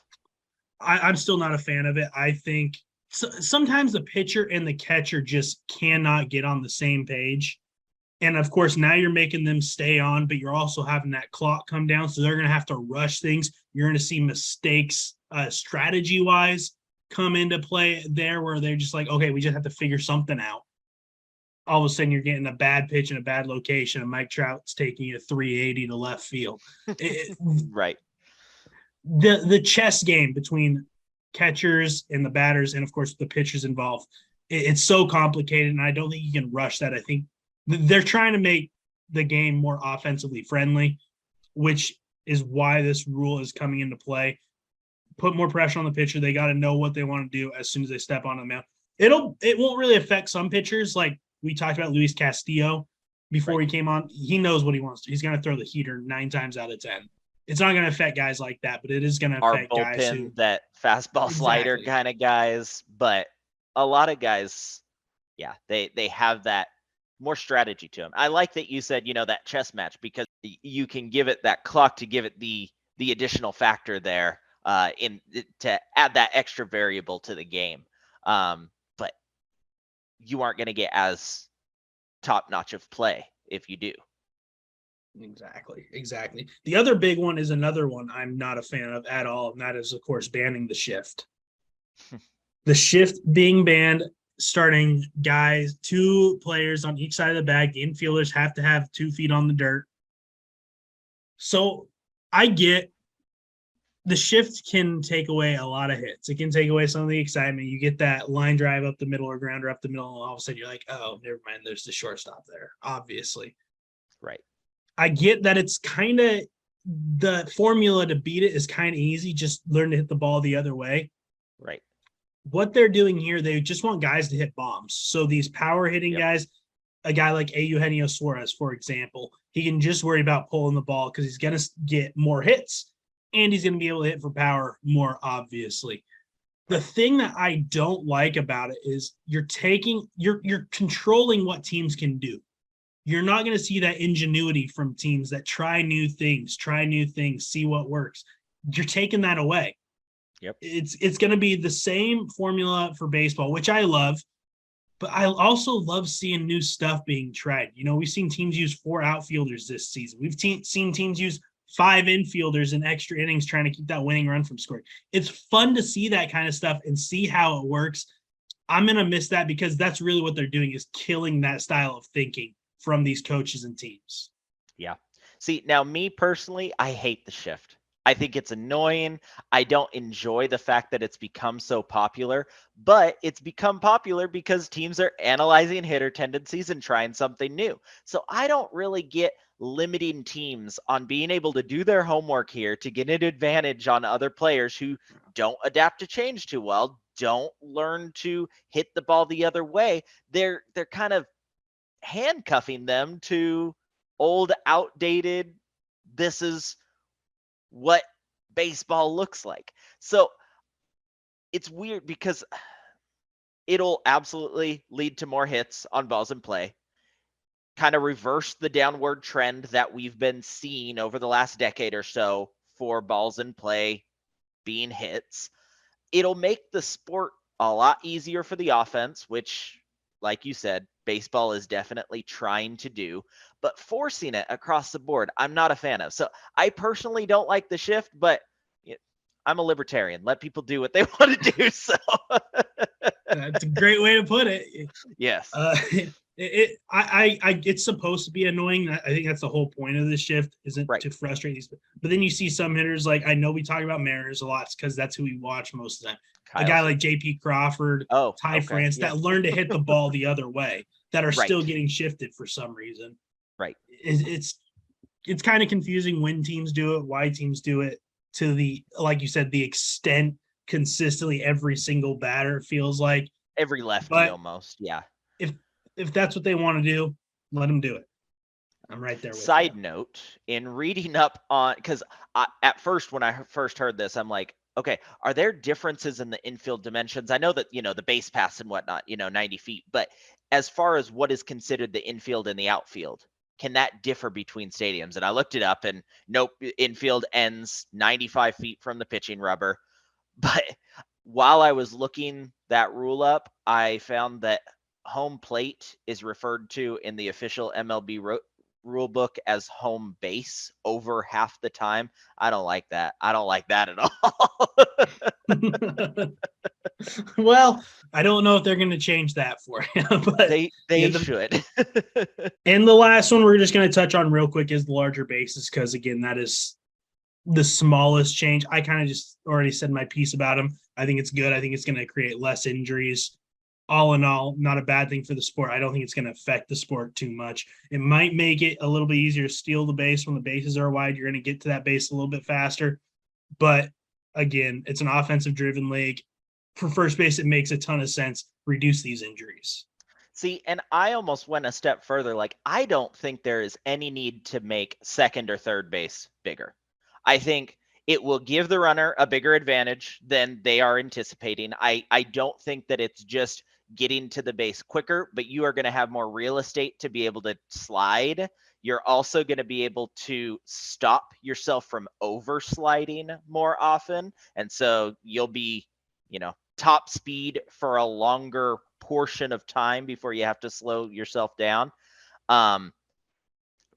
I'm still not a fan of it. I think sometimes the pitcher and the catcher just cannot get on the same page. And of course, now you're making them stay on, but you're also having that clock come down. So they're going to have to rush things. You're going to see mistakes strategy-wise come into play there, where they're just like, okay, we just have to figure something out. All of a sudden, you're getting a bad pitch in a bad location, and Mike Trout's taking you 380 to left field. Right. The chess game between catchers and the batters, and of course the pitchers involved, it's so complicated, and I don't think you can rush that. I think they're trying to make the game more offensively friendly, which is why this rule is coming into play. Put more pressure on the pitcher. They got to know what they want to do as soon as they step on the mound. It won't really affect some pitchers. Like we talked about Luis Castillo before he came on. He knows what he wants to. He's going to throw the heater 9 times out of 10. It's not going to affect guys like that, but it is going to affect guys who that fastball slider kind of guys. But a lot of guys, they have that more strategy to them. I like that you said, that chess match, because you can give it that clock to give it the the additional factor there to add that extra variable to the game. But you aren't going to get as top notch of play if you do. Exactly. The other big one is another one I'm not a fan of at all, and that is, of course, banning the shift. The shift being banned, starting guys, 2 players on each side of the bag. The infielders have to have 2 feet on the dirt. So I get the shift can take away a lot of hits. It can take away some of the excitement. You get that line drive up the middle or grounder up the middle, and all of a sudden you're like, oh, never mind, there's the shortstop there, obviously. Right. I get that it's kind of the formula to beat it is kind of easy. Just learn to hit the ball the other way. Right. What they're doing here, they just want guys to hit bombs. So these power hitting guys, a guy like Eugenio Suarez, for example, he can just worry about pulling the ball because he's going to get more hits and he's going to be able to hit for power more, obviously. The thing that I don't like about it is you're controlling what teams can do. You're not going to see that ingenuity from teams that try new things, see what works. You're taking that away. Yep. It's going to be the same formula for baseball, which I love, but I also love seeing new stuff being tried. You know, we've seen teams use 4 outfielders this season. We've seen teams use 5 infielders in extra innings trying to keep that winning run from scoring. It's fun to see that kind of stuff and see how it works. I'm going to miss that because that's really what they're doing is killing that style of thinking from these coaches and teams. Yeah. See, now me personally, I hate the shift. I think it's annoying. I don't enjoy the fact that it's become so popular, but it's become popular because teams are analyzing hitter tendencies and trying something new. So I don't really get limiting teams on being able to do their homework here to get an advantage on other players who don't adapt to change too well, don't learn to hit the ball the other way. They're kind of handcuffing them to old, outdated, this is what baseball looks like. So it's weird because it'll absolutely lead to more hits on balls in play, kind of reverse the downward trend that we've been seeing over the last decade or so for balls in play being hits. It'll make the sport a lot easier for the offense, which, like you said, baseball is definitely trying to do, but forcing it across the board, I'm not a fan of. So I personally don't like the shift, but I'm a libertarian. Let people do what they want to do. So that's a great way to put it. Yes. It's supposed to be annoying. I think that's the whole point of this shift, isn't to frustrate these. But then you see some hitters, like I know we talk about Mariners a lot because that's who we watch most of the time. A guy like J.P. Crawford, Ty France, that learn to hit the ball the other way, that are still getting shifted for some reason. Right. It's kind of confusing when teams do it, why teams do it, to the, like you said, the extent consistently every single batter feels like. Every lefty almost, yeah. If that's what they want to do, let them do it. I'm right there with Side note, in reading up on, because at first, when I first heard this, I'm like, okay, are there differences in the infield dimensions? I know that, the base pass and whatnot, 90 feet, but as far as what is considered the infield and the outfield, can that differ between stadiums? And I looked it up and nope, infield ends 95 feet from the pitching rubber. But while I was looking that rule up, I found that home plate is referred to in the official MLB rule book as home base over half the time. I don't like that. I don't like that at all. Well, I don't know if they're going to change that for you, but they should. And the last one we're just going to touch on real quick is the larger bases, because again, that is the smallest change. I kind of just already said my piece about them. I think it's good. I think it's going to create less injuries. All in all, not a bad thing for the sport. I don't think it's going to affect the sport too much. It might make it a little bit easier to steal the base when the bases are wide. You're going to get to that base a little bit faster. But again, it's an offensive-driven league. For first base, it makes a ton of sense. Reduce these injuries. See, and I almost went a step further. Like, I don't think there is any need to make second or third base bigger. I think it will give the runner a bigger advantage than they are anticipating. I don't think that it's just getting to the base quicker, but you are going to have more real estate to be able to slide You're also going to be able to stop yourself from oversliding more often. And so you'll be, top speed for a longer portion of time before you have to slow yourself down.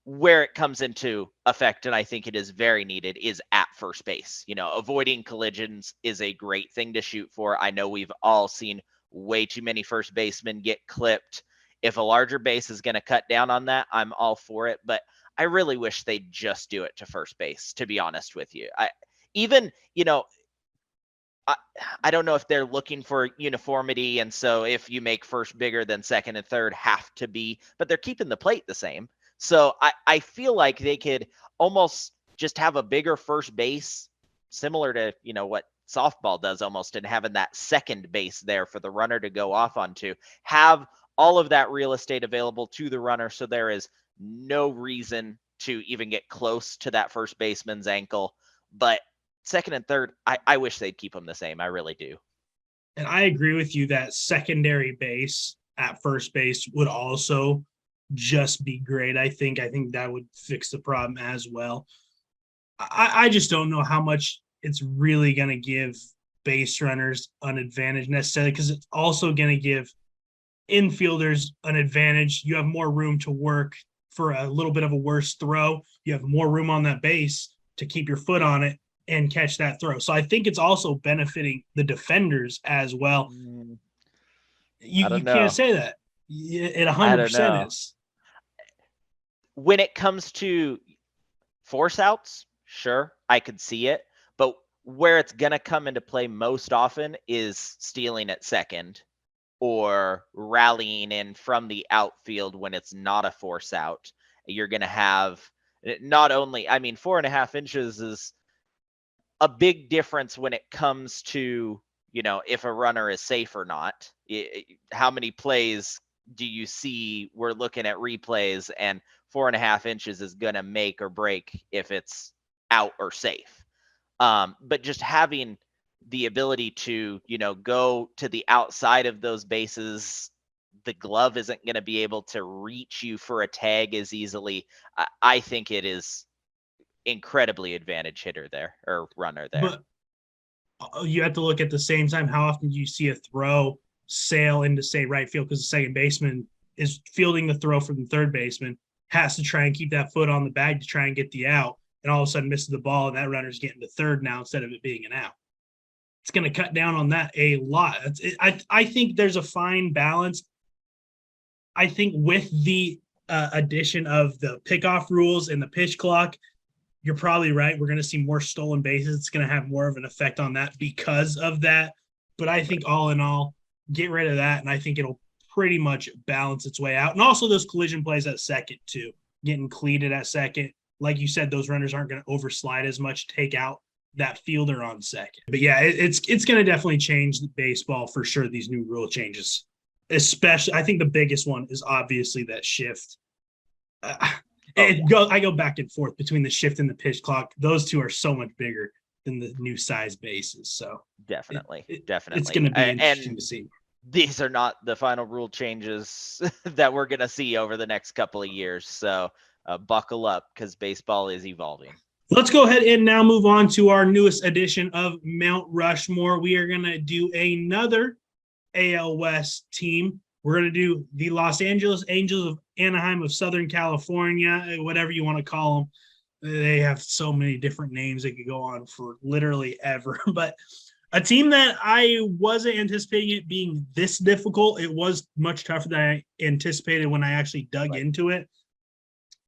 Where it comes into effect, and I think it is very needed, is at first base. Avoiding collisions is a great thing to shoot for. I know we've all seen way too many first basemen get clipped. If a larger base is going to cut down on that, I'm all for it. But I really wish they'd just do it to first base, to be honest with you. I don't know if they're looking for uniformity. And so if you make first bigger, then second and third have to be, but they're keeping the plate the same. So I feel like they could almost just have a bigger first base, similar to, what softball does almost, and having that second base there for the runner to go off onto, have all of that real estate available to the runner. So there is no reason to even get close to that first baseman's ankle. But second and third, I wish they'd keep them the same. I really do. And I agree with you that secondary base at first base would also just be great. I think that would fix the problem as well. I just don't know how much it's really going to give base runners an advantage necessarily, because it's also going to give infielders an advantage. You have more room to work for a little bit of a worse throw. You have more room on that base to keep your foot on it and catch that throw. So I think it's also benefiting the defenders as well. You can't say that. It 100% is. When it comes to force outs, sure, I could see it. But where it's going to come into play most often is stealing at second or rallying in from the outfield when it's not a force out. You're going to have not only, 4.5 inches is a big difference when it comes to, if a runner is safe or not. How many plays do you see? We're looking at replays, and 4.5 inches is going to make or break if it's out or safe. But just having the ability to, go to the outside of those bases, the glove isn't going to be able to reach you for a tag as easily. I think it is incredibly advantage hitter there, or runner there. But you have to look at the same time, how often do you see a throw sail into, say, right field, because the second baseman is fielding the throw from the third baseman, has to try and keep that foot on the bag to try and get the out, and all of a sudden misses the ball, and that runner's getting to third now instead of it being an out. It's going to cut down on that a lot. I think there's a fine balance. I think with the addition of the pickoff rules and the pitch clock, you're probably right. We're going to see more stolen bases. It's going to have more of an effect on that because of that. But I think all in all, get rid of that, and I think it'll pretty much balance its way out. And also those collision plays at second too, getting cleated at second. Like you said, those runners aren't going to overslide as much, take out that fielder on second. But yeah, it's going to definitely change the baseball for sure, these new rule changes. Especially, I think the biggest one is obviously that shift. I go back and forth between the shift and the pitch clock. Those two are so much bigger than the new size bases. So definitely. It's going to be interesting to see. These are not the final rule changes that we're going to see over the next couple of years. So buckle up, because baseball is evolving. Let's go ahead and now move on to our newest edition of Mount Rushmore. We are going to do another AL West team. We're going to do the Los Angeles Angels of Anaheim of Southern California, whatever you want to call them. They have so many different names. They could go on for literally ever. But a team that I wasn't anticipating it being this difficult. It was much tougher than I anticipated when I actually dug into it.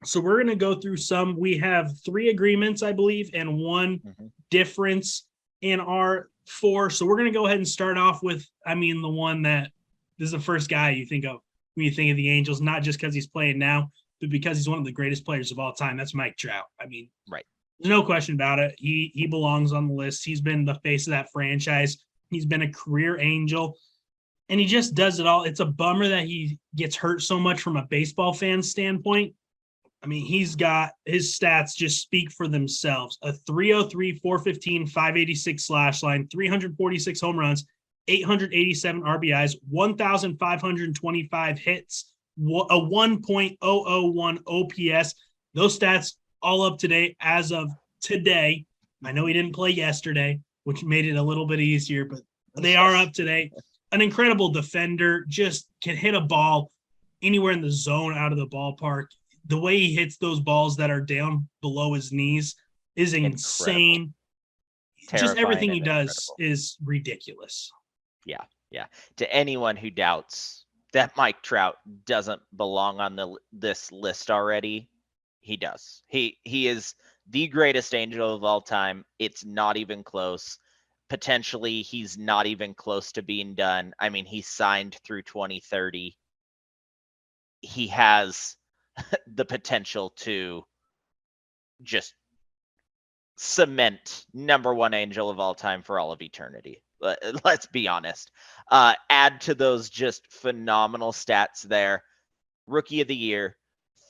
So we're going to go through some. We have 3 agreements, I believe, and 1 difference in our 4. So we're going to go ahead and start off with, the one that this is the first guy you think of when you think of the Angels, not just because he's playing now, but because he's one of the greatest players of all time. That's Mike Trout. Right. There's no question about it. He belongs on the list. He's been the face of that franchise. He's been a career Angel, and he just does it all. It's a bummer that he gets hurt so much from a baseball fan standpoint. He's got his stats just speak for themselves. A 303, 415, 586 slash line, 346 home runs, 887 RBIs, 1,525 hits, a 1.001 OPS, Those stats all up to date as of today. I know he didn't play yesterday, which made it a little bit easier, but they are up to date. An incredible defender, just can hit a ball anywhere in the zone out of the ballpark. The way he hits those balls that are down below his knees is insane. Just everything he does is ridiculous. Yeah. To anyone who doubts that Mike Trout doesn't belong on this list already, he does. He is the greatest Angel of all time. It's not even close. Potentially, he's not even close to being done. I mean, he's signed through 2030. He has the potential to just cement number one Angel of all time for all of eternity. Let's be honest. Add to those just phenomenal stats there. Rookie of the Year,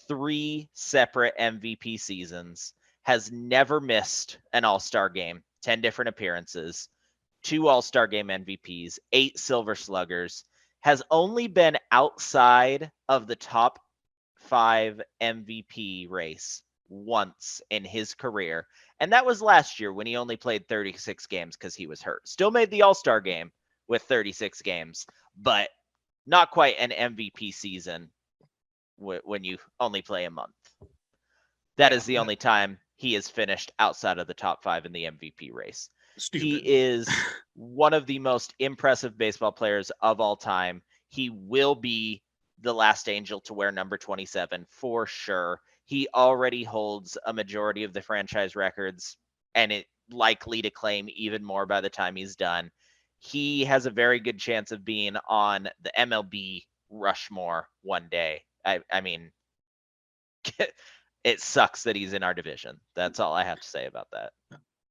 3 separate MVP seasons, has never missed an All-Star game, 10 different appearances, 2 All-Star game MVPs, 8 Silver Sluggers, has only been outside of the top 5 MVP race once in his career. And that was last year when he only played 36 games because he was hurt. Still made the All-Star game with 36 games, but not quite an MVP season when you only play a month. That is the only time he has finished outside of the top 5 in the MVP race. Stupid. He is one of the most impressive baseball players of all time. He will be the last Angel to wear number 27 for sure. He already holds a majority of the franchise records, and it likely to claim even more by the time he's done. He has a very good chance of being on the MLB Rushmore one day. I mean, it sucks that he's in our division. That's all I have to say about that.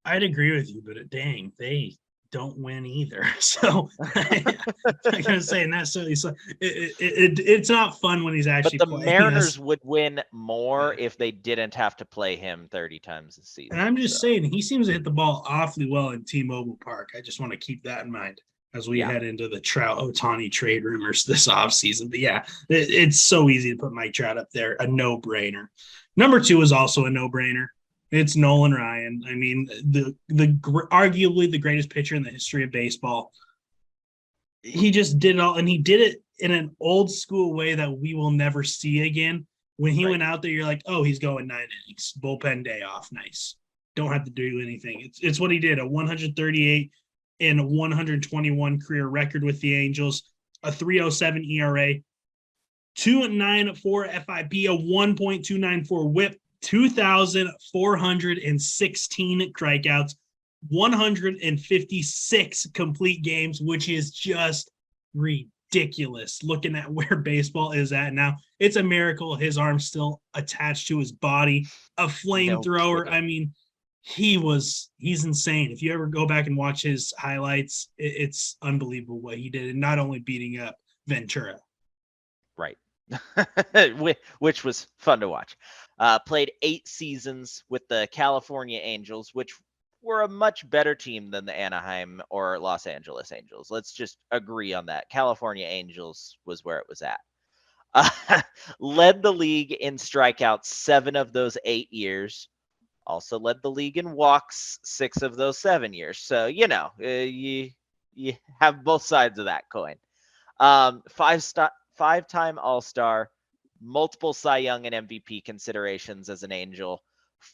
I'd agree with you, but dang, they don't win either. So I'm gonna say necessarily. So it's not fun when he's actually. But the playing. Mariners would win more if they didn't have to play him 30 times a season. And I'm just saying, he seems to hit the ball awfully well in T-Mobile Park. I just want to keep that in mind as we head into the Trout Ohtani trade rumors this offseason. But yeah, it's so easy to put Mike Trout up there, a no-brainer. Number 2 is also a no-brainer. It's Nolan Ryan. I mean, the arguably the greatest pitcher in the history of baseball. He just did it all, and he did it in an old school way that we will never see again. When he went out there, you're like, oh, he's going 9 innings, bullpen day off, nice. Don't have to do anything. It's what he did, a 138 and 121 career record with the Angels, a 3.07 ERA, 2.94 FIP, a 1.294 WHIP, 2,416 strikeouts, 156 complete games, which is just ridiculous looking at where baseball is at now. It's a miracle his arm's still attached to his body. A flamethrower. I mean, he's insane. If you ever go back and watch his highlights, it's unbelievable what he did, and not only beating up Ventura. Right. Which was fun to watch. Played 8 seasons with the California Angels, which were a much better team than the Anaheim or Los Angeles Angels. Let's just agree on that. California Angels was where it was at. Led the league in strikeouts 7 of those 8 years. Also led the league in walks 6 of those 7 years. So, you have both sides of that coin. 5-time All-Star, multiple Cy Young and MVP considerations as an Angel.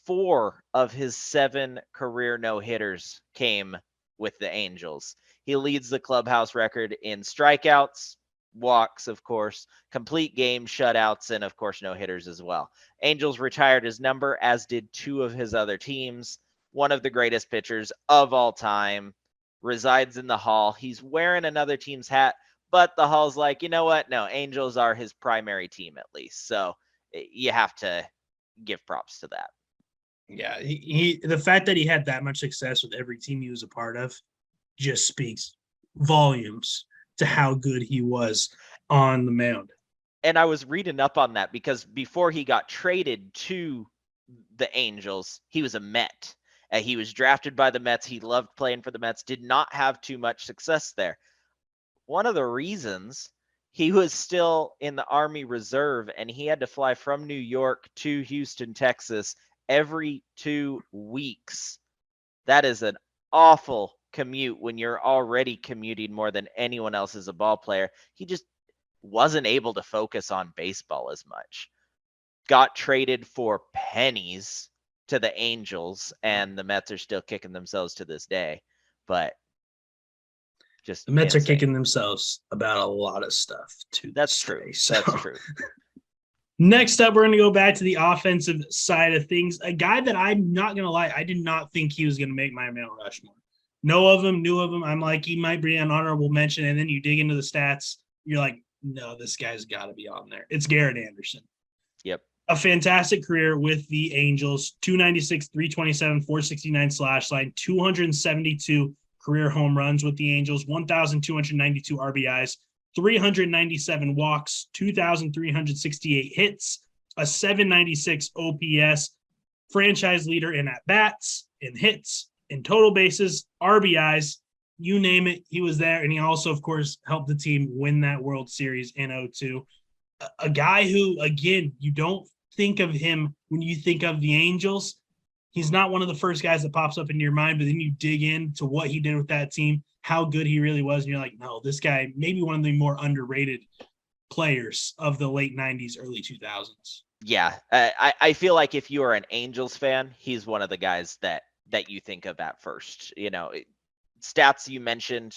4 of his 7 career no-hitters came with the Angels. He leads the clubhouse record in strikeouts, walks, of course, complete game shutouts, and, of course, no-hitters as well. Angels retired his number, as did 2 of his other teams. One of the greatest pitchers of all time, resides in the Hall. He's wearing another team's hat, but the Hall's like, you know what? No, Angels are his primary team at least. So you have to give props to that. Yeah, the fact that he had that much success with every team he was a part of just speaks volumes to how good he was on the mound. And I was reading up on that because before he got traded to the Angels, he was a Met. He was drafted by the Mets. He loved playing for the Mets, did not have too much success there. One of the reasons he was still in the Army Reserve, and he had to fly from New York to Houston, Texas every 2 weeks. That is an awful commute when you're already commuting more than anyone else as a ball player. He just wasn't able to focus on baseball as much. Got traded for pennies to the Angels, and the Mets are still kicking themselves to this day. But just the Mets are insane. kicking themselves about a lot of stuff too. That's true. So. That's true. Next up, we're going to go back to the offensive side of things. A guy that I'm not going to lie, I did not think he was going to make my Mount Rushmore. Know of him, knew of him. I'm like, he might be an honorable mention. And then you dig into the stats, you're like, no, this guy's got to be on there. It's Garrett Anderson. Yep. A fantastic career with the Angels, 296, 327, 469 slash line, 272 career home runs with the Angels, 1,292 RBIs, 397 walks, 2,368 hits, a 796 OPS, franchise leader in at-bats, in hits, in total bases, RBIs, you name it, he was there. And he also, of course, helped the team win that World Series in 2002. A guy who, again, you don't think of him when you think of the Angels. He's not one of the first guys that pops up into your mind, but then you dig into what he did with that team, how good he really was, and you're like, no, this guy may be one of the more underrated players of the late 90s, early 2000s. Yeah, I feel like if you are an Angels fan, he's one of the guys that you think of at first. You know, stats you mentioned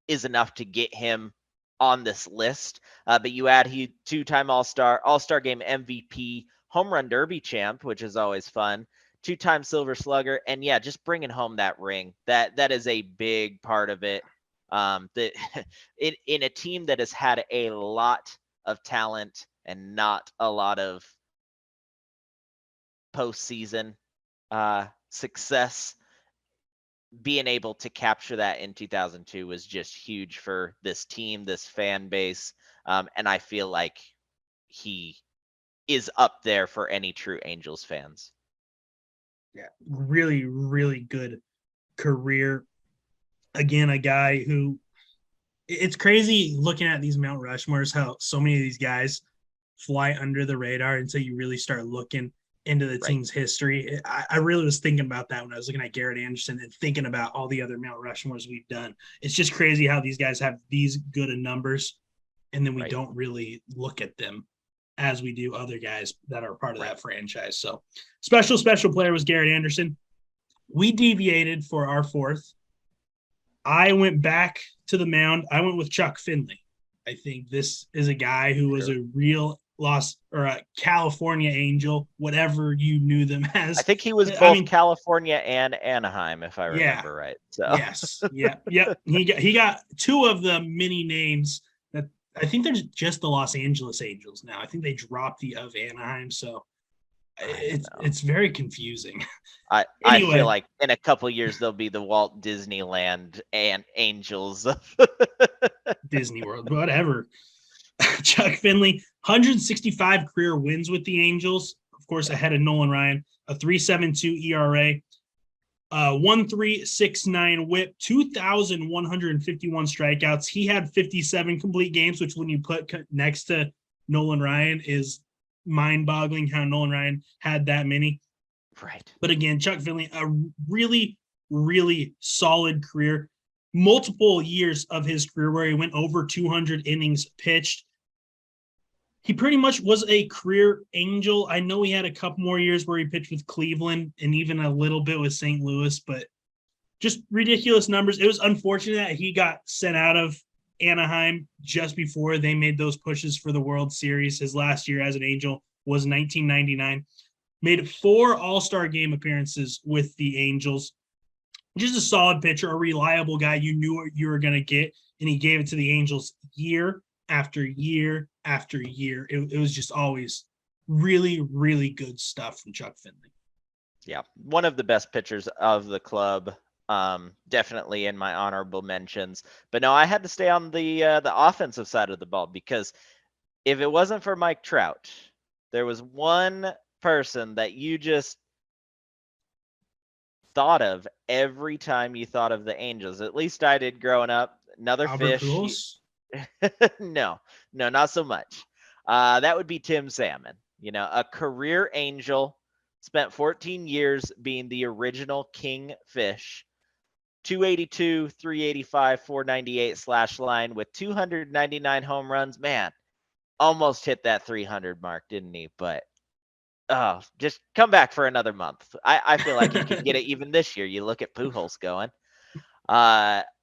is enough to get him on this list, but you add he two-time All-Star Game MVP, home run derby champ, which is always fun, two-time Silver Slugger, and yeah, just bringing home that ring. That is a big part of it. In a team that has had a lot of talent and not a lot of postseason success, being able to capture that in 2002 was just huge for this team, this fan base, and I feel like he is up there for any true Angels fans. Yeah, really, really good career. Again, a guy who, it's crazy looking at these Mount Rushmores, how so many of these guys fly under the radar until you really start looking into the team's history. I really was thinking about that when I was looking at Garrett Anderson and thinking about all the other Mount Rushmores we've done. It's just crazy how these guys have these good of numbers, and then we don't really look at them as we do other guys that are part of that franchise. So special player was Garrett Anderson. We deviated for our fourth. I went back to the mound. I went with Chuck Finley. I think this is a guy who was a real a California Angel, whatever you knew them as. I think he was both California and Anaheim, if I remember right. So. Yes. Yeah. He got two of the many names that I think there's just the Los Angeles Angels now. I think they dropped the of Anaheim, so it's very confusing. I feel like in a couple years there'll be the Walt Disneyland and Angels. Disney World, whatever. Chuck Finley, 165 career wins with the Angels, of course, ahead of Nolan Ryan, a 3.72 ERA, 1.369 whip, 2,151 strikeouts. He had 57 complete games, which when you put next to Nolan Ryan is mind-boggling how Nolan Ryan had that many. Right. But again, Chuck Finley, a really, really solid career. Multiple years of his career where he went over 200 innings pitched. He pretty much was a career Angel. I know he had a couple more years where he pitched with Cleveland and even a little bit with St. Louis, but just ridiculous numbers. It was unfortunate that he got sent out of Anaheim just before they made those pushes for the World Series. His last year as an Angel was 1999. Made 4 All-Star game appearances with the Angels. Just a solid pitcher, a reliable guy you knew what you were going to get, and he gave it to the Angels year after year after year. It was just always really, really good stuff from Chuck Finley. Yeah, one of the best pitchers of the club. Definitely in my honorable mentions. But no, I had to stay on the offensive side of the ball, because if it wasn't for Mike Trout, there was one person that you just thought of every time you thought of the Angels. At least I did growing up. Another Albert fish. Pujols? No, not so much. That would be Tim Salmon. A career Angel, spent 14 years being the original Kingfish. 282, 385, 498 slash line with 299 home runs. Man, almost hit that 300 mark, didn't he? But just come back for another month. I feel like he can get it even this year. You look at Pujols going.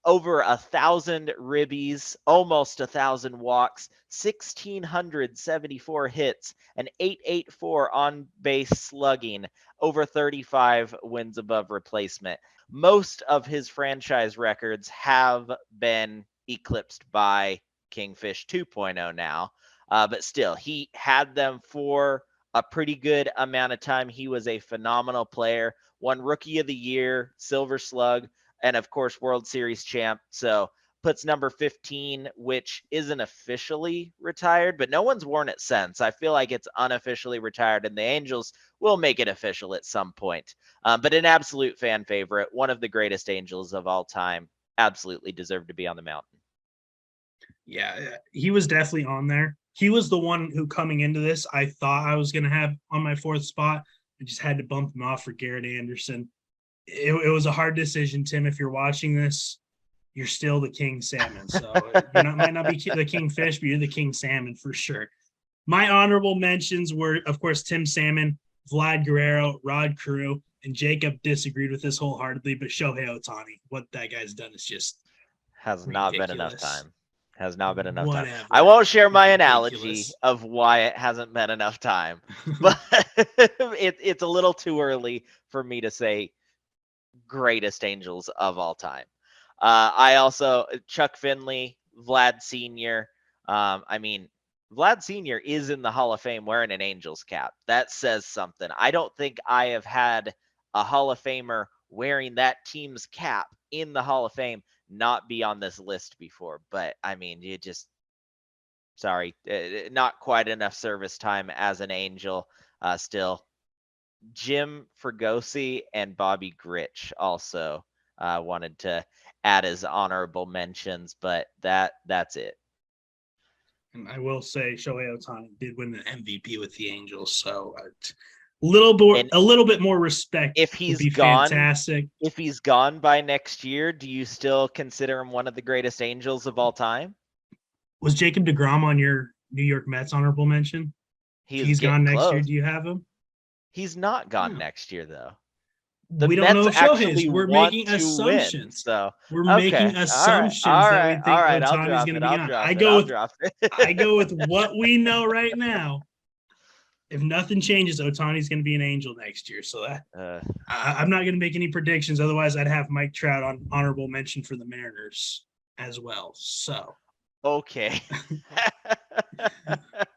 Over 1,000 ribbies, almost 1,000 walks, 1,674 hits, an 884 on base slugging, over 35 wins above replacement. Most of his franchise records have been eclipsed by Kingfish 2.0 now, but still, he had them for a pretty good amount of time. He was a phenomenal player, won Rookie of the Year, Silver Slug, and of course, World Series champ. So puts number 15, which isn't officially retired, but no one's worn it since. I feel like it's unofficially retired, and the Angels will make it official at some point. But an absolute fan favorite, one of the greatest Angels of all time. Absolutely deserved to be on the mountain. Yeah, he was definitely on there. He was the one who, coming into this, I thought I was going to have on my 4th spot. I just had to bump him off for Garrett Anderson. It was a hard decision, Tim. If you're watching this, you're still the King Salmon. So might not be the Kingfish, but you're the King Salmon for sure. My honorable mentions were, of course, Tim Salmon, Vlad Guerrero, Rod Carew, and Jacob disagreed with this wholeheartedly, but Shohei Ohtani, what that guy's done is just has not been enough time. Has not been enough Whatever. time. I won't share my Ridiculous. Analogy of why it hasn't been enough time, but it's a little too early for me to say greatest Angels of all time. I also, Chuck Finley, Vlad Sr. Vlad Sr. is in the Hall of Fame wearing an Angels cap. That says something. I don't think I have had a Hall of Famer wearing that team's cap in the Hall of Fame not be on this list before. But you just, sorry, not quite enough service time as an Angel still. Jim Fregosi and Bobby Grich also wanted to add as honorable mentions, but that's it. And I will say Shohei Ohtani did win an MVP with the Angels, so a little bit more respect. If he's gone, fantastic. If he's gone by next year, do you still consider him one of the greatest Angels of all time? Was Jacob deGrom on your New York Mets honorable mention? He's gone next year. Do you have him? He's not gone next year, though. We don't know if Shohei is. We're making assumptions. We're making assumptions that we think Ohtani's going to be on. I go with what we know right now. If nothing changes, Ohtani's going to be an Angel next year. So I'm not going to make any predictions. Otherwise, I'd have Mike Trout on honorable mention for the Mariners as well. So. Okay.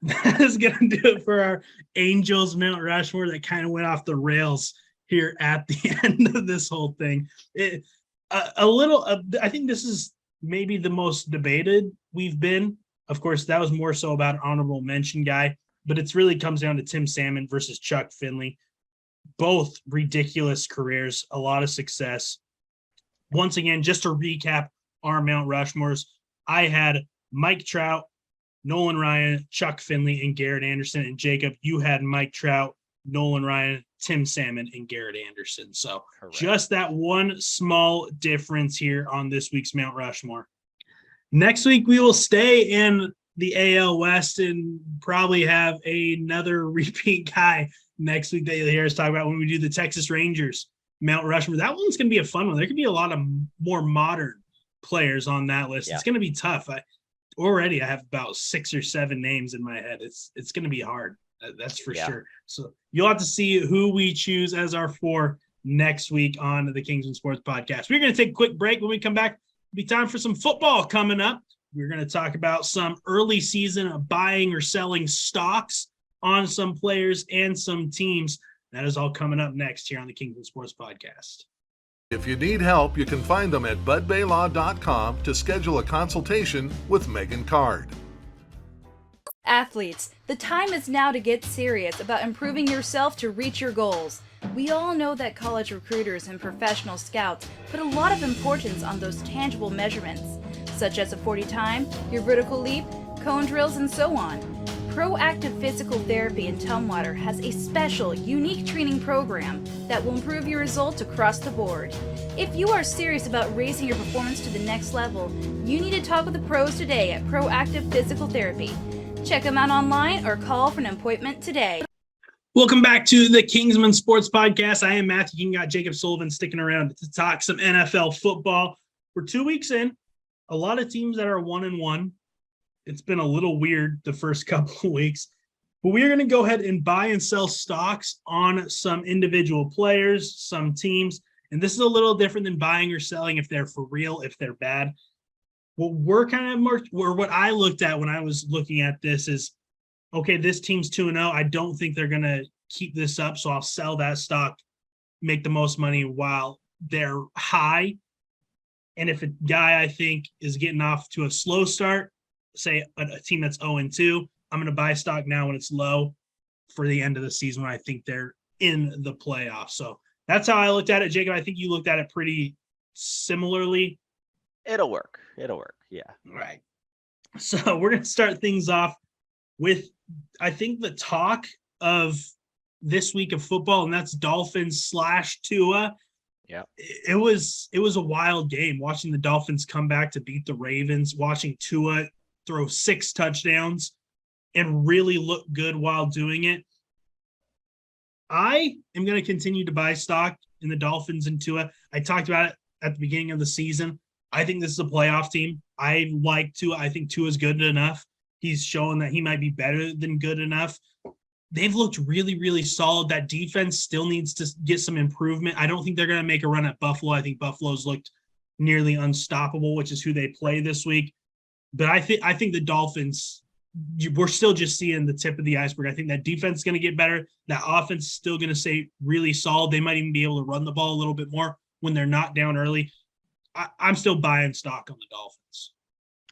That is going to do it for our Angels Mount Rushmore that kind of went off the rails here at the end of this whole thing. I think this is maybe the most debated we've been. Of course, that was more so about honorable mention guy, but it's really comes down to Tim Salmon versus Chuck Finley. Both ridiculous careers, a lot of success. Once again, just to recap our Mount Rushmores, I had Mike Trout, Nolan Ryan, Chuck Finley, and Garrett Anderson. And Jacob, you had Mike Trout, Nolan Ryan, Tim Salmon, and Garrett Anderson. So correct. Just that one small difference here on this week's Mount Rushmore. Next week, we will stay in the AL West and probably have another repeat guy next week that you'll hear us talk about when we do the Texas Rangers Mount Rushmore. That one's going to be a fun one. There could be a lot of more modern players on that list. Yeah. It's going to be tough. I have about 6 or 7 names in my head. It's going to be hard. That's for sure. So you'll have to see who we choose as our 4 next week on the Kingsmen Sports Podcast. We're going to take a quick break. When we come back, it'll be time for some football coming up. We're going to talk about some early season buying or selling stocks on some players and some teams. That is all coming up next here on the Kingsmen Sports Podcast. If you need help, you can find them at budbaylaw.com to schedule a consultation with Megan Card. Athletes, the time is now to get serious about improving yourself to reach your goals. We all know that college recruiters and professional scouts put a lot of importance on those tangible measurements. such as a 40 time, your vertical leap, cone drills, and so on. Proactive Physical Therapy in Tumwater has a special, unique training program that will improve your results across the board. If you are serious about raising your performance to the next level, you need to talk with the pros today at Proactive Physical Therapy. Check them out online or call for an appointment today. Welcome back to the Kingsmen Sports Podcast. I am Matthew King, got Jacob Sullivan sticking around to talk some NFL football. We're 2 weeks in. A lot of teams that are 1-1. It's been a little weird the first couple of weeks, but we're going to go ahead and buy and sell stocks on some individual players, some teams. And this is a little different than buying or selling if they're for real, if they're bad. What I looked at when I was looking at this is, okay, this team's 2-0. I don't think they're going to keep this up, so I'll sell that stock, make the most money while they're high. And if a guy I think is getting off to a slow start, say a team that's 0-2, I'm going to buy stock now when it's low for the end of the season when I think they're in the playoffs. So that's how I looked at it. Jacob, I think you looked at it pretty similarly. It'll work. Yeah. Right. So we're going to start things off with, I think, the talk of this week of football, and that's Dolphins / Tua. Yeah. It was a wild game watching the Dolphins come back to beat the Ravens, watching Tua throw 6 touchdowns and really look good while doing it. I am going to continue to buy stock in the Dolphins and Tua. I talked about it at the beginning of the season. I think this is a playoff team. I like Tua. I think Tua is good enough. He's shown that he might be better than good enough. They've looked really, really solid. That defense still needs to get some improvement. I don't think they're going to make a run at Buffalo. I think Buffalo's looked nearly unstoppable, which is who they play this week. But I think the Dolphins, we're still just seeing the tip of the iceberg. I think that defense is going to get better. That offense is still going to stay really solid. They might even be able to run the ball a little bit more when they're not down early. I'm still buying stock on the Dolphins.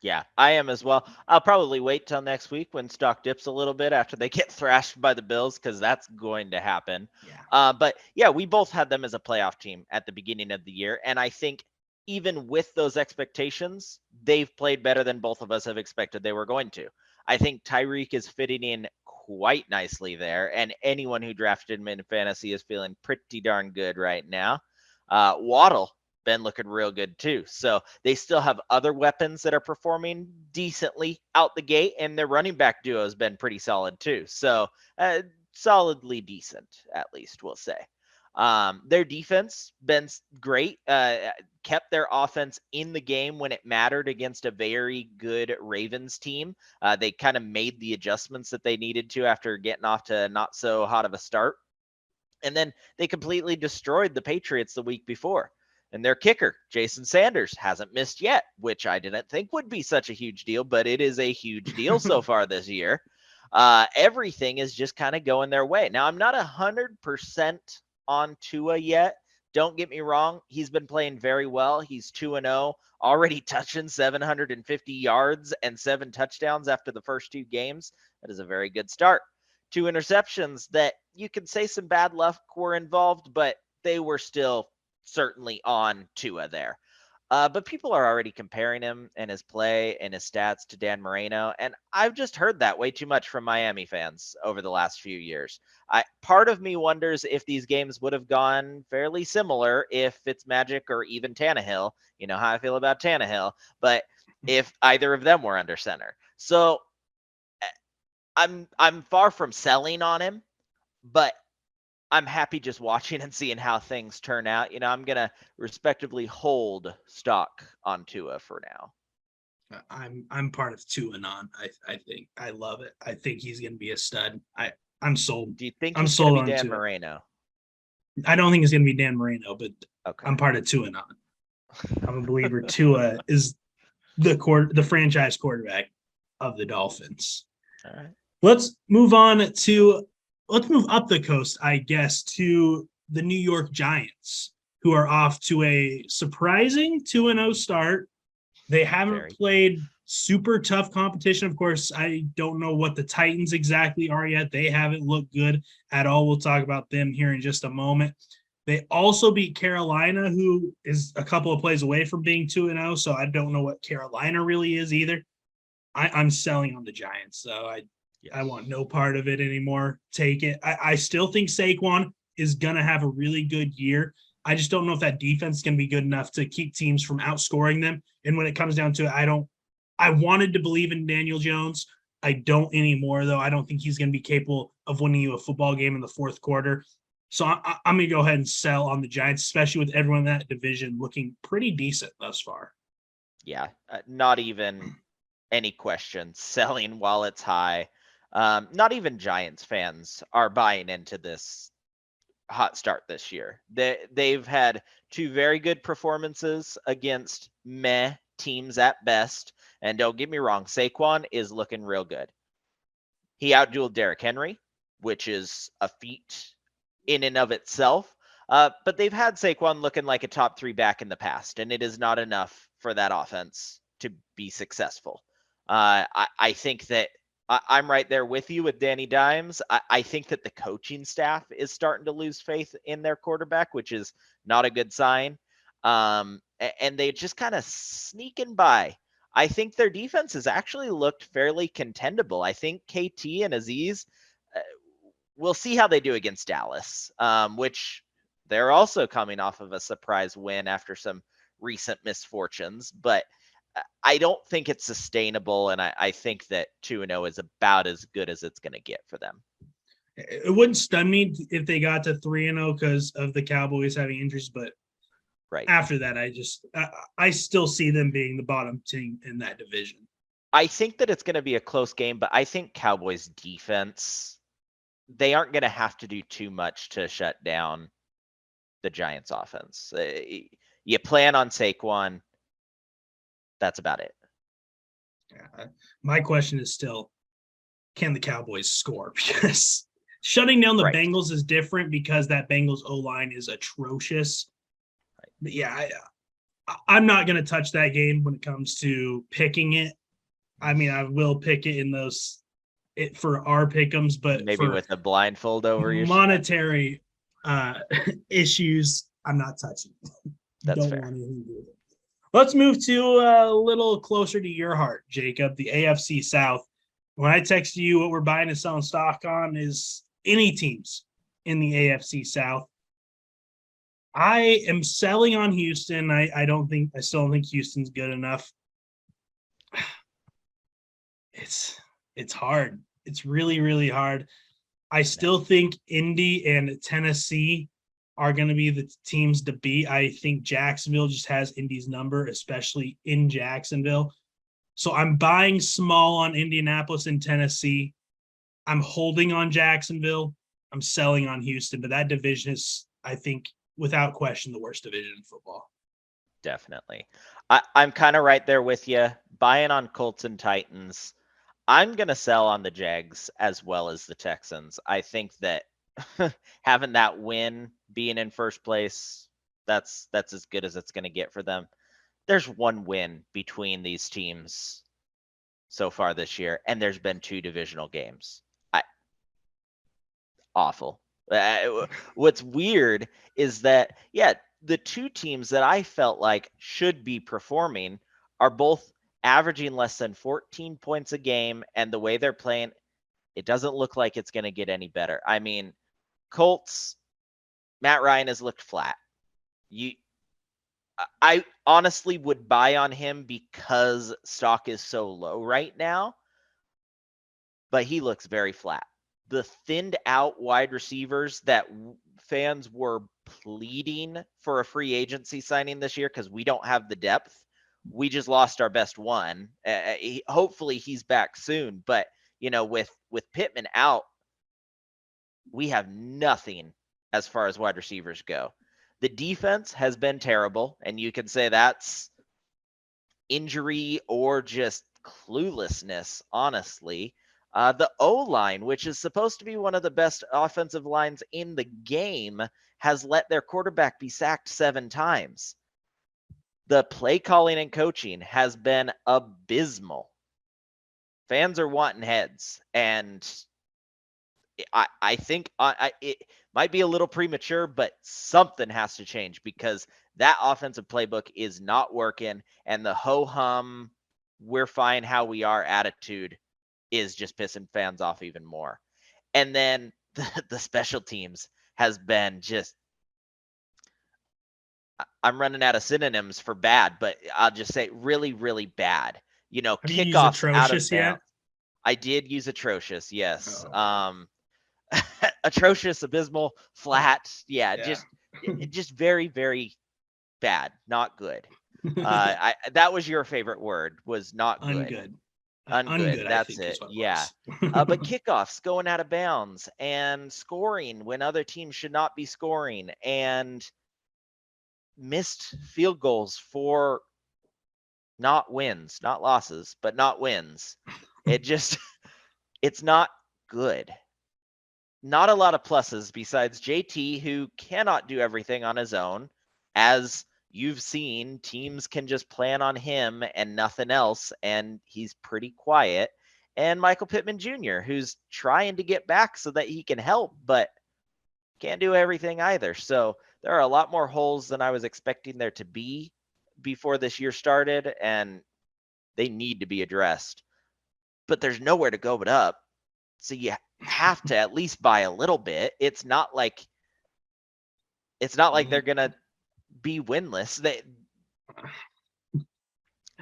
Yeah, I am as well. I'll probably wait till next week when stock dips a little bit after they get thrashed by the Bills, because that's going to happen. Yeah. But yeah, we both had them as a playoff team at the beginning of the year. And I think even with those expectations, they've played better than both of us have expected they were going to. I think Tyreek is fitting in quite nicely there. And anyone who drafted him in fantasy is feeling pretty darn good right now. Waddle been looking real good too. So they still have other weapons that are performing decently out the gate, and their running back duo has been pretty solid too. So solidly decent, at least we'll say. Their defense been great, kept their offense in the game when it mattered against a very good Ravens team. They kind of made the adjustments that they needed to after getting off to not so hot of a start. And then they completely destroyed the Patriots the week before. And their kicker, Jason Sanders, hasn't missed yet, which I didn't think would be such a huge deal, but it is a huge deal so far this year. Everything is just kind of going their way. Now, I'm not 100% on Tua yet. Don't get me wrong. He's been playing very well. He's 2-0, already touching 750 yards and 7 touchdowns after the first 2 games. That is a very good start. 2 interceptions that you can say some bad luck were involved, but they were still certainly on Tua there. But people are already comparing him and his play and his stats to Dan Marino. And I've just heard that way too much from Miami fans over the last few years. Part of me wonders if these games would have gone fairly similar if Fitzmagic or even Tannehill. You know how I feel about Tannehill. But if either of them were under center. So I'm far from selling on him, but I'm happy just watching and seeing how things turn out. You know, I'm going to respectively hold stock on Tua for now. I'm part of Tua on. I think I love it. I think he's going to be a stud. I'm sold. Do you think I'm he's sold going to be on Dan Tua. Marino? I don't think it's going to be Dan Marino, but Okay. I'm part of Tua on. I'm a believer Tua is the franchise quarterback of the Dolphins. All right. Let's move up the coast, I guess, to the New York Giants, who are off to a surprising 2-0 start. They haven't played super tough competition. Of course, I don't know what the Titans exactly are yet. They haven't looked good at all. We'll talk about them here in just a moment. They also beat Carolina, who is a couple of plays away from being 2-0. So I don't know what Carolina really is either. I'm selling on the Giants, so I want no part of it anymore. Take it. I still think Saquon is gonna have a really good year. I just don't know if that defense is gonna be good enough to keep teams from outscoring them. And when it comes down to it, I wanted to believe in Daniel Jones. I don't anymore, though. I don't think he's going to be capable of winning you a football game in the fourth quarter. So I'm going to go ahead and sell on the Giants, especially with everyone in that division looking pretty decent thus far. Yeah, not even any question. Selling while it's high. Not even Giants fans are buying into this hot start this year. They've had two very good performances against meh teams at best. And don't get me wrong, Saquon is looking real good. He outdueled Derrick Henry, which is a feat in and of itself. But they've had Saquon looking like a top 3 back in the past, and it is not enough for that offense to be successful. I think that I'm right there with you with Danny Dimes. I think that the coaching staff is starting to lose faith in their quarterback, which is not a good sign. And they just kind of sneaking by. I think their defense has actually looked fairly contendable. I think KT and Aziz, we'll see how they do against Dallas, which they're also coming off of a surprise win after some recent misfortunes. But I don't think it's sustainable, and I think that 2-0 is about as good as it's going to get for them. It wouldn't stun me if they got to 3-0 because of the Cowboys having injuries, but right after that, I still see them being the bottom team in that division. I think that it's going to be a close game, but I think Cowboys defense, they aren't going to have to do too much to shut down the Giants offense. You plan on Saquon. That's about it. Yeah. My question is still, can the Cowboys score? Because shutting down the Bengals is different because that Bengals O-line is atrocious. Right. But yeah, I'm not going to touch that game when it comes to picking it. I mean, I will pick it in those for our pick'ems, but maybe with a blindfold over your monetary issues, I'm not touching it. That's don't fair. Want anything to do with it. Let's move to a little closer to your heart, Jacob, the AFC South. When I text you what we're buying and selling stock on is any teams in the AFC South. I am selling on Houston. I still don't think Houston's good enough. It's hard. It's really, really hard. I still think Indy and Tennessee are going to be the teams to beat. I think Jacksonville just has Indy's number, especially in Jacksonville. So I'm buying small on Indianapolis and Tennessee. I'm holding on Jacksonville. I'm selling on Houston, but that division is, I think, without question, the worst division in football. Definitely. I'm kind of right there with you. Buying on Colts and Titans. I'm going to sell on the Jags as well as the Texans. I think that having that win, being in first place, that's as good as it's going to get for them. There's one win between these teams so far this year, and there's been 2 divisional games. Awful. What's weird is that, the 2 teams that I felt like should be performing are both averaging less than 14 points a game, and the way they're playing, it doesn't look like it's going to get any better. I mean, Colts, Matt Ryan has looked flat. I honestly would buy on him because stock is so low right now, but he looks very flat. The thinned out wide receivers that fans were pleading for a free agency signing this year because we don't have the depth. We just lost our best one. Hopefully he's back soon. But, with Pittman out, we have nothing as far as wide receivers go. The defense has been terrible, and you can say that's injury or just cluelessness, honestly. The O-line, which is supposed to be one of the best offensive lines in the game, has let their quarterback be sacked 7 times. The play calling and coaching has been abysmal. Fans are wanting heads, and I think it might be a little premature, but something has to change because that offensive playbook is not working, and the ho-hum, we're fine how we are attitude is just pissing fans off even more. And then the special teams has been just, I'm running out of synonyms for bad, but I'll just say really, really bad. Have you used Kickoffs out of atrocious yet? bounds. I did use atrocious, yes. Oh. Atrocious, abysmal, flat. Yeah, Yeah. just very, very bad, not good. That was your favorite word, was not good. Ungood. Ungood. That's I think, it. is what it Yeah. was. But kickoffs going out of bounds and scoring when other teams should not be scoring and missed field goals for not wins, not losses, but not wins. It's not good. Not a lot of pluses besides JT, who cannot do everything on his own. As you've seen, teams can just plan on him and nothing else, and he's pretty quiet. And Michael Pittman Jr., who's trying to get back so that he can help, but can't do everything either. So there are a lot more holes than I was expecting there to be before this year started, and they need to be addressed. But there's nowhere to go but up. So you have to at least buy a little bit. It's not like they're gonna be winless.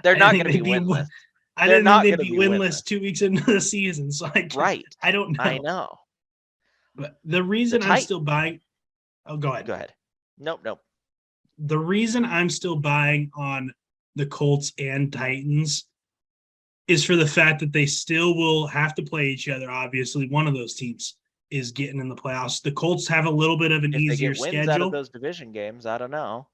They're not gonna be winless. I didn't think they'd be winless 2 weeks into the season, so I don't know. I know. But the reason I'm still buying. Oh, go ahead. Go ahead. Nope. The reason I'm still buying on the Colts and Titans is for the fact that they still will have to play each other. Obviously, one of those teams is getting in the playoffs. The Colts have a little bit of an easier schedule. If they get wins out of those division games, I don't know.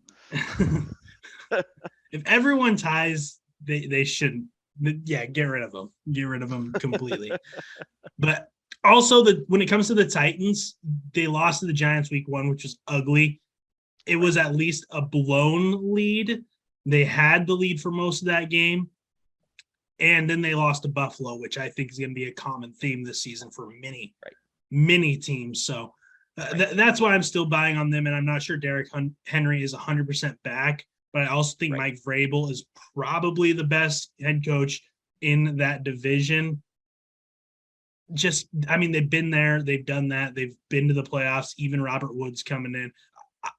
If everyone ties, they shouldn't. Yeah, get rid of them. Get rid of them completely. But also, when it comes to the Titans, they lost to the Giants week 1, which was ugly. It was at least a blown lead. They had the lead for most of that game. And then they lost to Buffalo, which I think is going to be a common theme this season for many teams. So that's why I'm still buying on them. And I'm not sure Derrick Henry is 100% back, but I also think Mike Vrabel is probably the best head coach in that division. They've been there. They've done that. They've been to the playoffs, even Robert Woods coming in.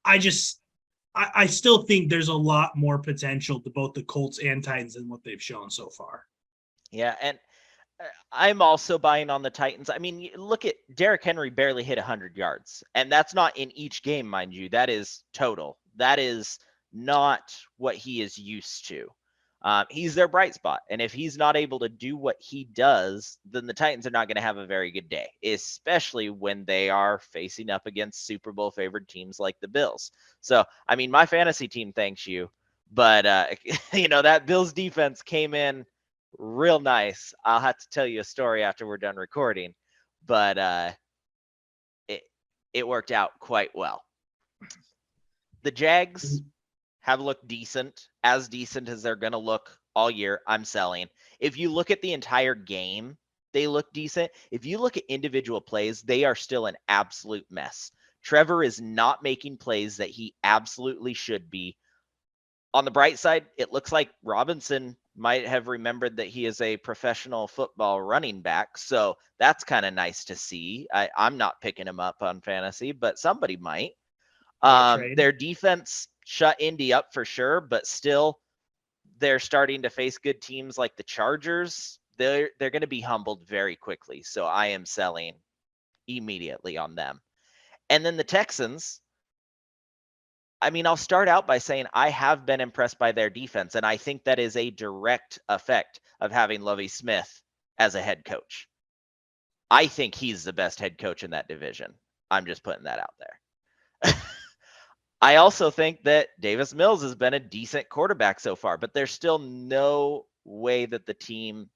I still think there's a lot more potential to both the Colts and Titans than what they've shown so far. Yeah, and I'm also buying on the Titans. I mean, look at Derrick Henry barely hit 100 yards, and that's not in each game, mind you. That is total. That is not what he is used to. He's their bright spot, and if he's not able to do what he does, then the Titans are not going to have a very good day, especially when they are facing up against Super Bowl favored teams like the Bills. So, I mean, my fantasy team thanks you, but that Bills defense came in real nice. I'll have to tell you a story after we're done recording, but it worked out quite well. The Jags have looked decent as they're going to look all year. I'm selling. If you look at the entire game, they look decent. If you look at individual plays, they are still an absolute mess. Trevor is not making plays that he absolutely should be. On the bright side, it looks like Robinson might have remembered that he is a professional football running back. So that's kind of nice to see. I'm not picking him up on fantasy, but somebody might. Their defense shut Indy up for sure, but still they're starting to face good teams like the Chargers. They're going to be humbled very quickly. So I am selling immediately on them. And then the Texans, I mean, I'll start out by saying I have been impressed by their defense, and I think that is a direct effect of having Lovie Smith as a head coach. I think he's the best head coach in that division. I'm just putting that out there. I also think that Davis Mills has been a decent quarterback so far, but there's still no way that the team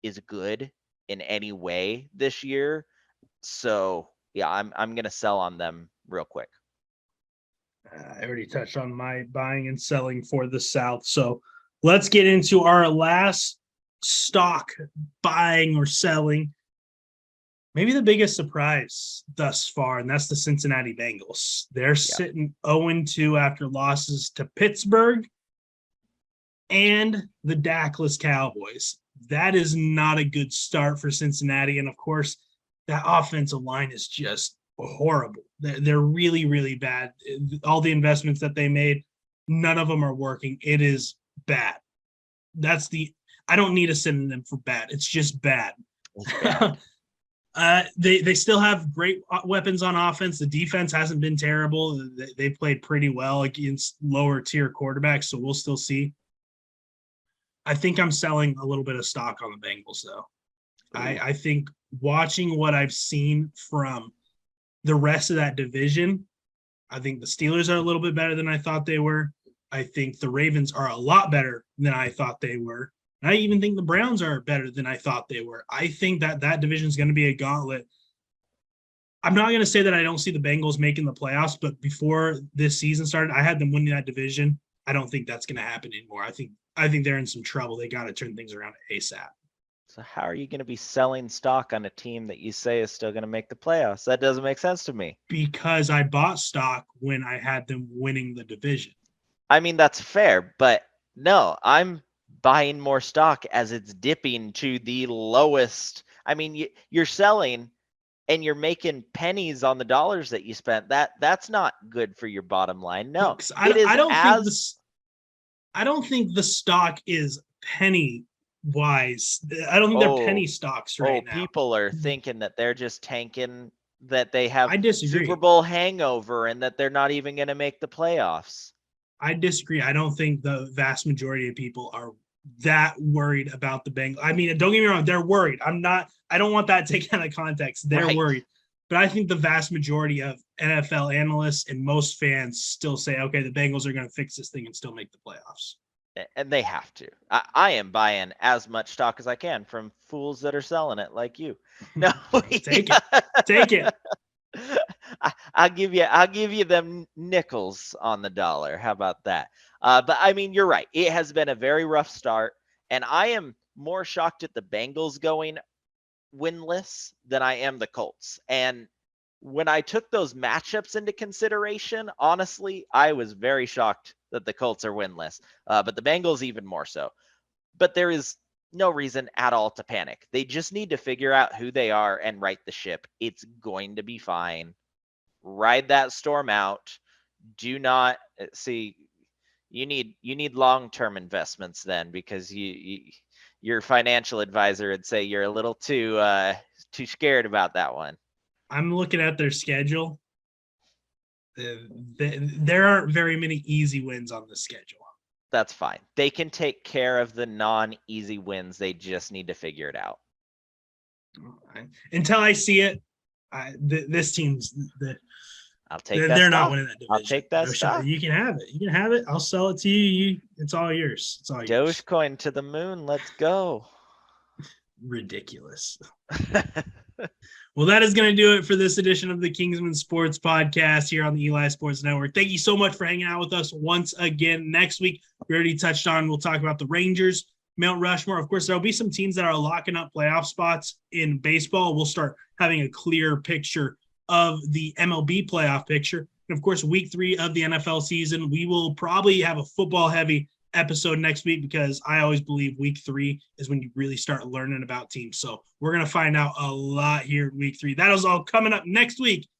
is good in any way this year. So, yeah, I'm going to sell on them real quick. I already touched on my buying and selling for the South. So let's get into our last stock buying or selling. maybe the biggest surprise thus far, and that's the Cincinnati Bengals. They're sitting 0-2 after losses to Pittsburgh and the Dakless Cowboys. That is not a good start for Cincinnati. And of course, that offensive line is just horrible. They're really, really bad. All the investments that they made, none of them are working. It is bad. I don't need a synonym for bad. It's just bad. They still have great weapons on offense. The defense hasn't been terrible. They played pretty well against lower tier quarterbacks, so we'll still see. I think I'm selling a little bit of stock on the Bengals, though. I think watching what I've seen from the rest of that division, I think the Steelers are a little bit better than I thought they were. I think the Ravens are a lot better than I thought they were. And I even think the Browns are better than I thought they were. I think that division is going to be a gauntlet. I'm not going to say that I don't see the Bengals making the playoffs, but before this season started, I had them winning that division. I don't think that's going to happen anymore. I think they're in some trouble. They got to turn things around ASAP. So how are you going to be selling stock on a team that you say is still going to make the playoffs? That doesn't make sense to me. Because I bought stock when I had them winning the division. I mean, that's fair, but no, I'm buying more stock as it's dipping to the lowest. I mean, you're selling and you're making pennies on the dollars that you spent. That's not good for your bottom line. No, I don't think the stock is penny wise. I don't think they're penny stocks right now. People are thinking that they're just tanking, that they have I disagree. Super Bowl hangover and that they're not even going to make the playoffs. I disagree. I don't think the vast majority of people are that worried about the Bengals. I mean, don't get me wrong, they're worried. I don't want that taken out of context. They're worried. But I think the vast majority of NFL analysts and most fans still say, okay, the Bengals are going to fix this thing and still make the playoffs. And they have to. I am buying as much stock as I can from fools that are selling it like you. No, take it. I'll give you them nickels on the dollar. How about that? But I mean, you're right. It has been a very rough start, and I am more shocked at the Bengals going winless than I am the Colts. And when I took those matchups into consideration, honestly, I was very shocked that the Colts are winless, but the Bengals even more so. But there is no reason at all to panic. They just need to figure out who they are and right the ship. It's going to be fine. Ride that storm out. Do not see. You need long-term investments then, because your financial advisor would say you're a little too scared about that one. I'm looking at their schedule. There aren't very many easy wins on the schedule. That's fine. They can take care of the non-easy wins. They just need to figure it out. Until I see it, this team's I'll take that. They're not winning that division. I'll take that stock. You can have it. You can have it. I'll sell it to you. It's all yours. It's all yours. Dogecoin to the moon. Let's go. Ridiculous. Well, that is going to do it for this edition of the Kingsmen Sports Podcast here on the Eli Sports Network. Thank you so much for hanging out with us once again. Next week, we already touched on, we'll talk about the Rangers, Mount Rushmore. Of course, there'll be some teams that are locking up playoff spots in baseball. We'll start having a clear picture of the MLB playoff picture. And of course, week 3 of the NFL season, we will probably have a football-heavy episode next week, because I always believe week 3 is when you really start learning about teams. So we're going to find out a lot here in week 3. That is all coming up next week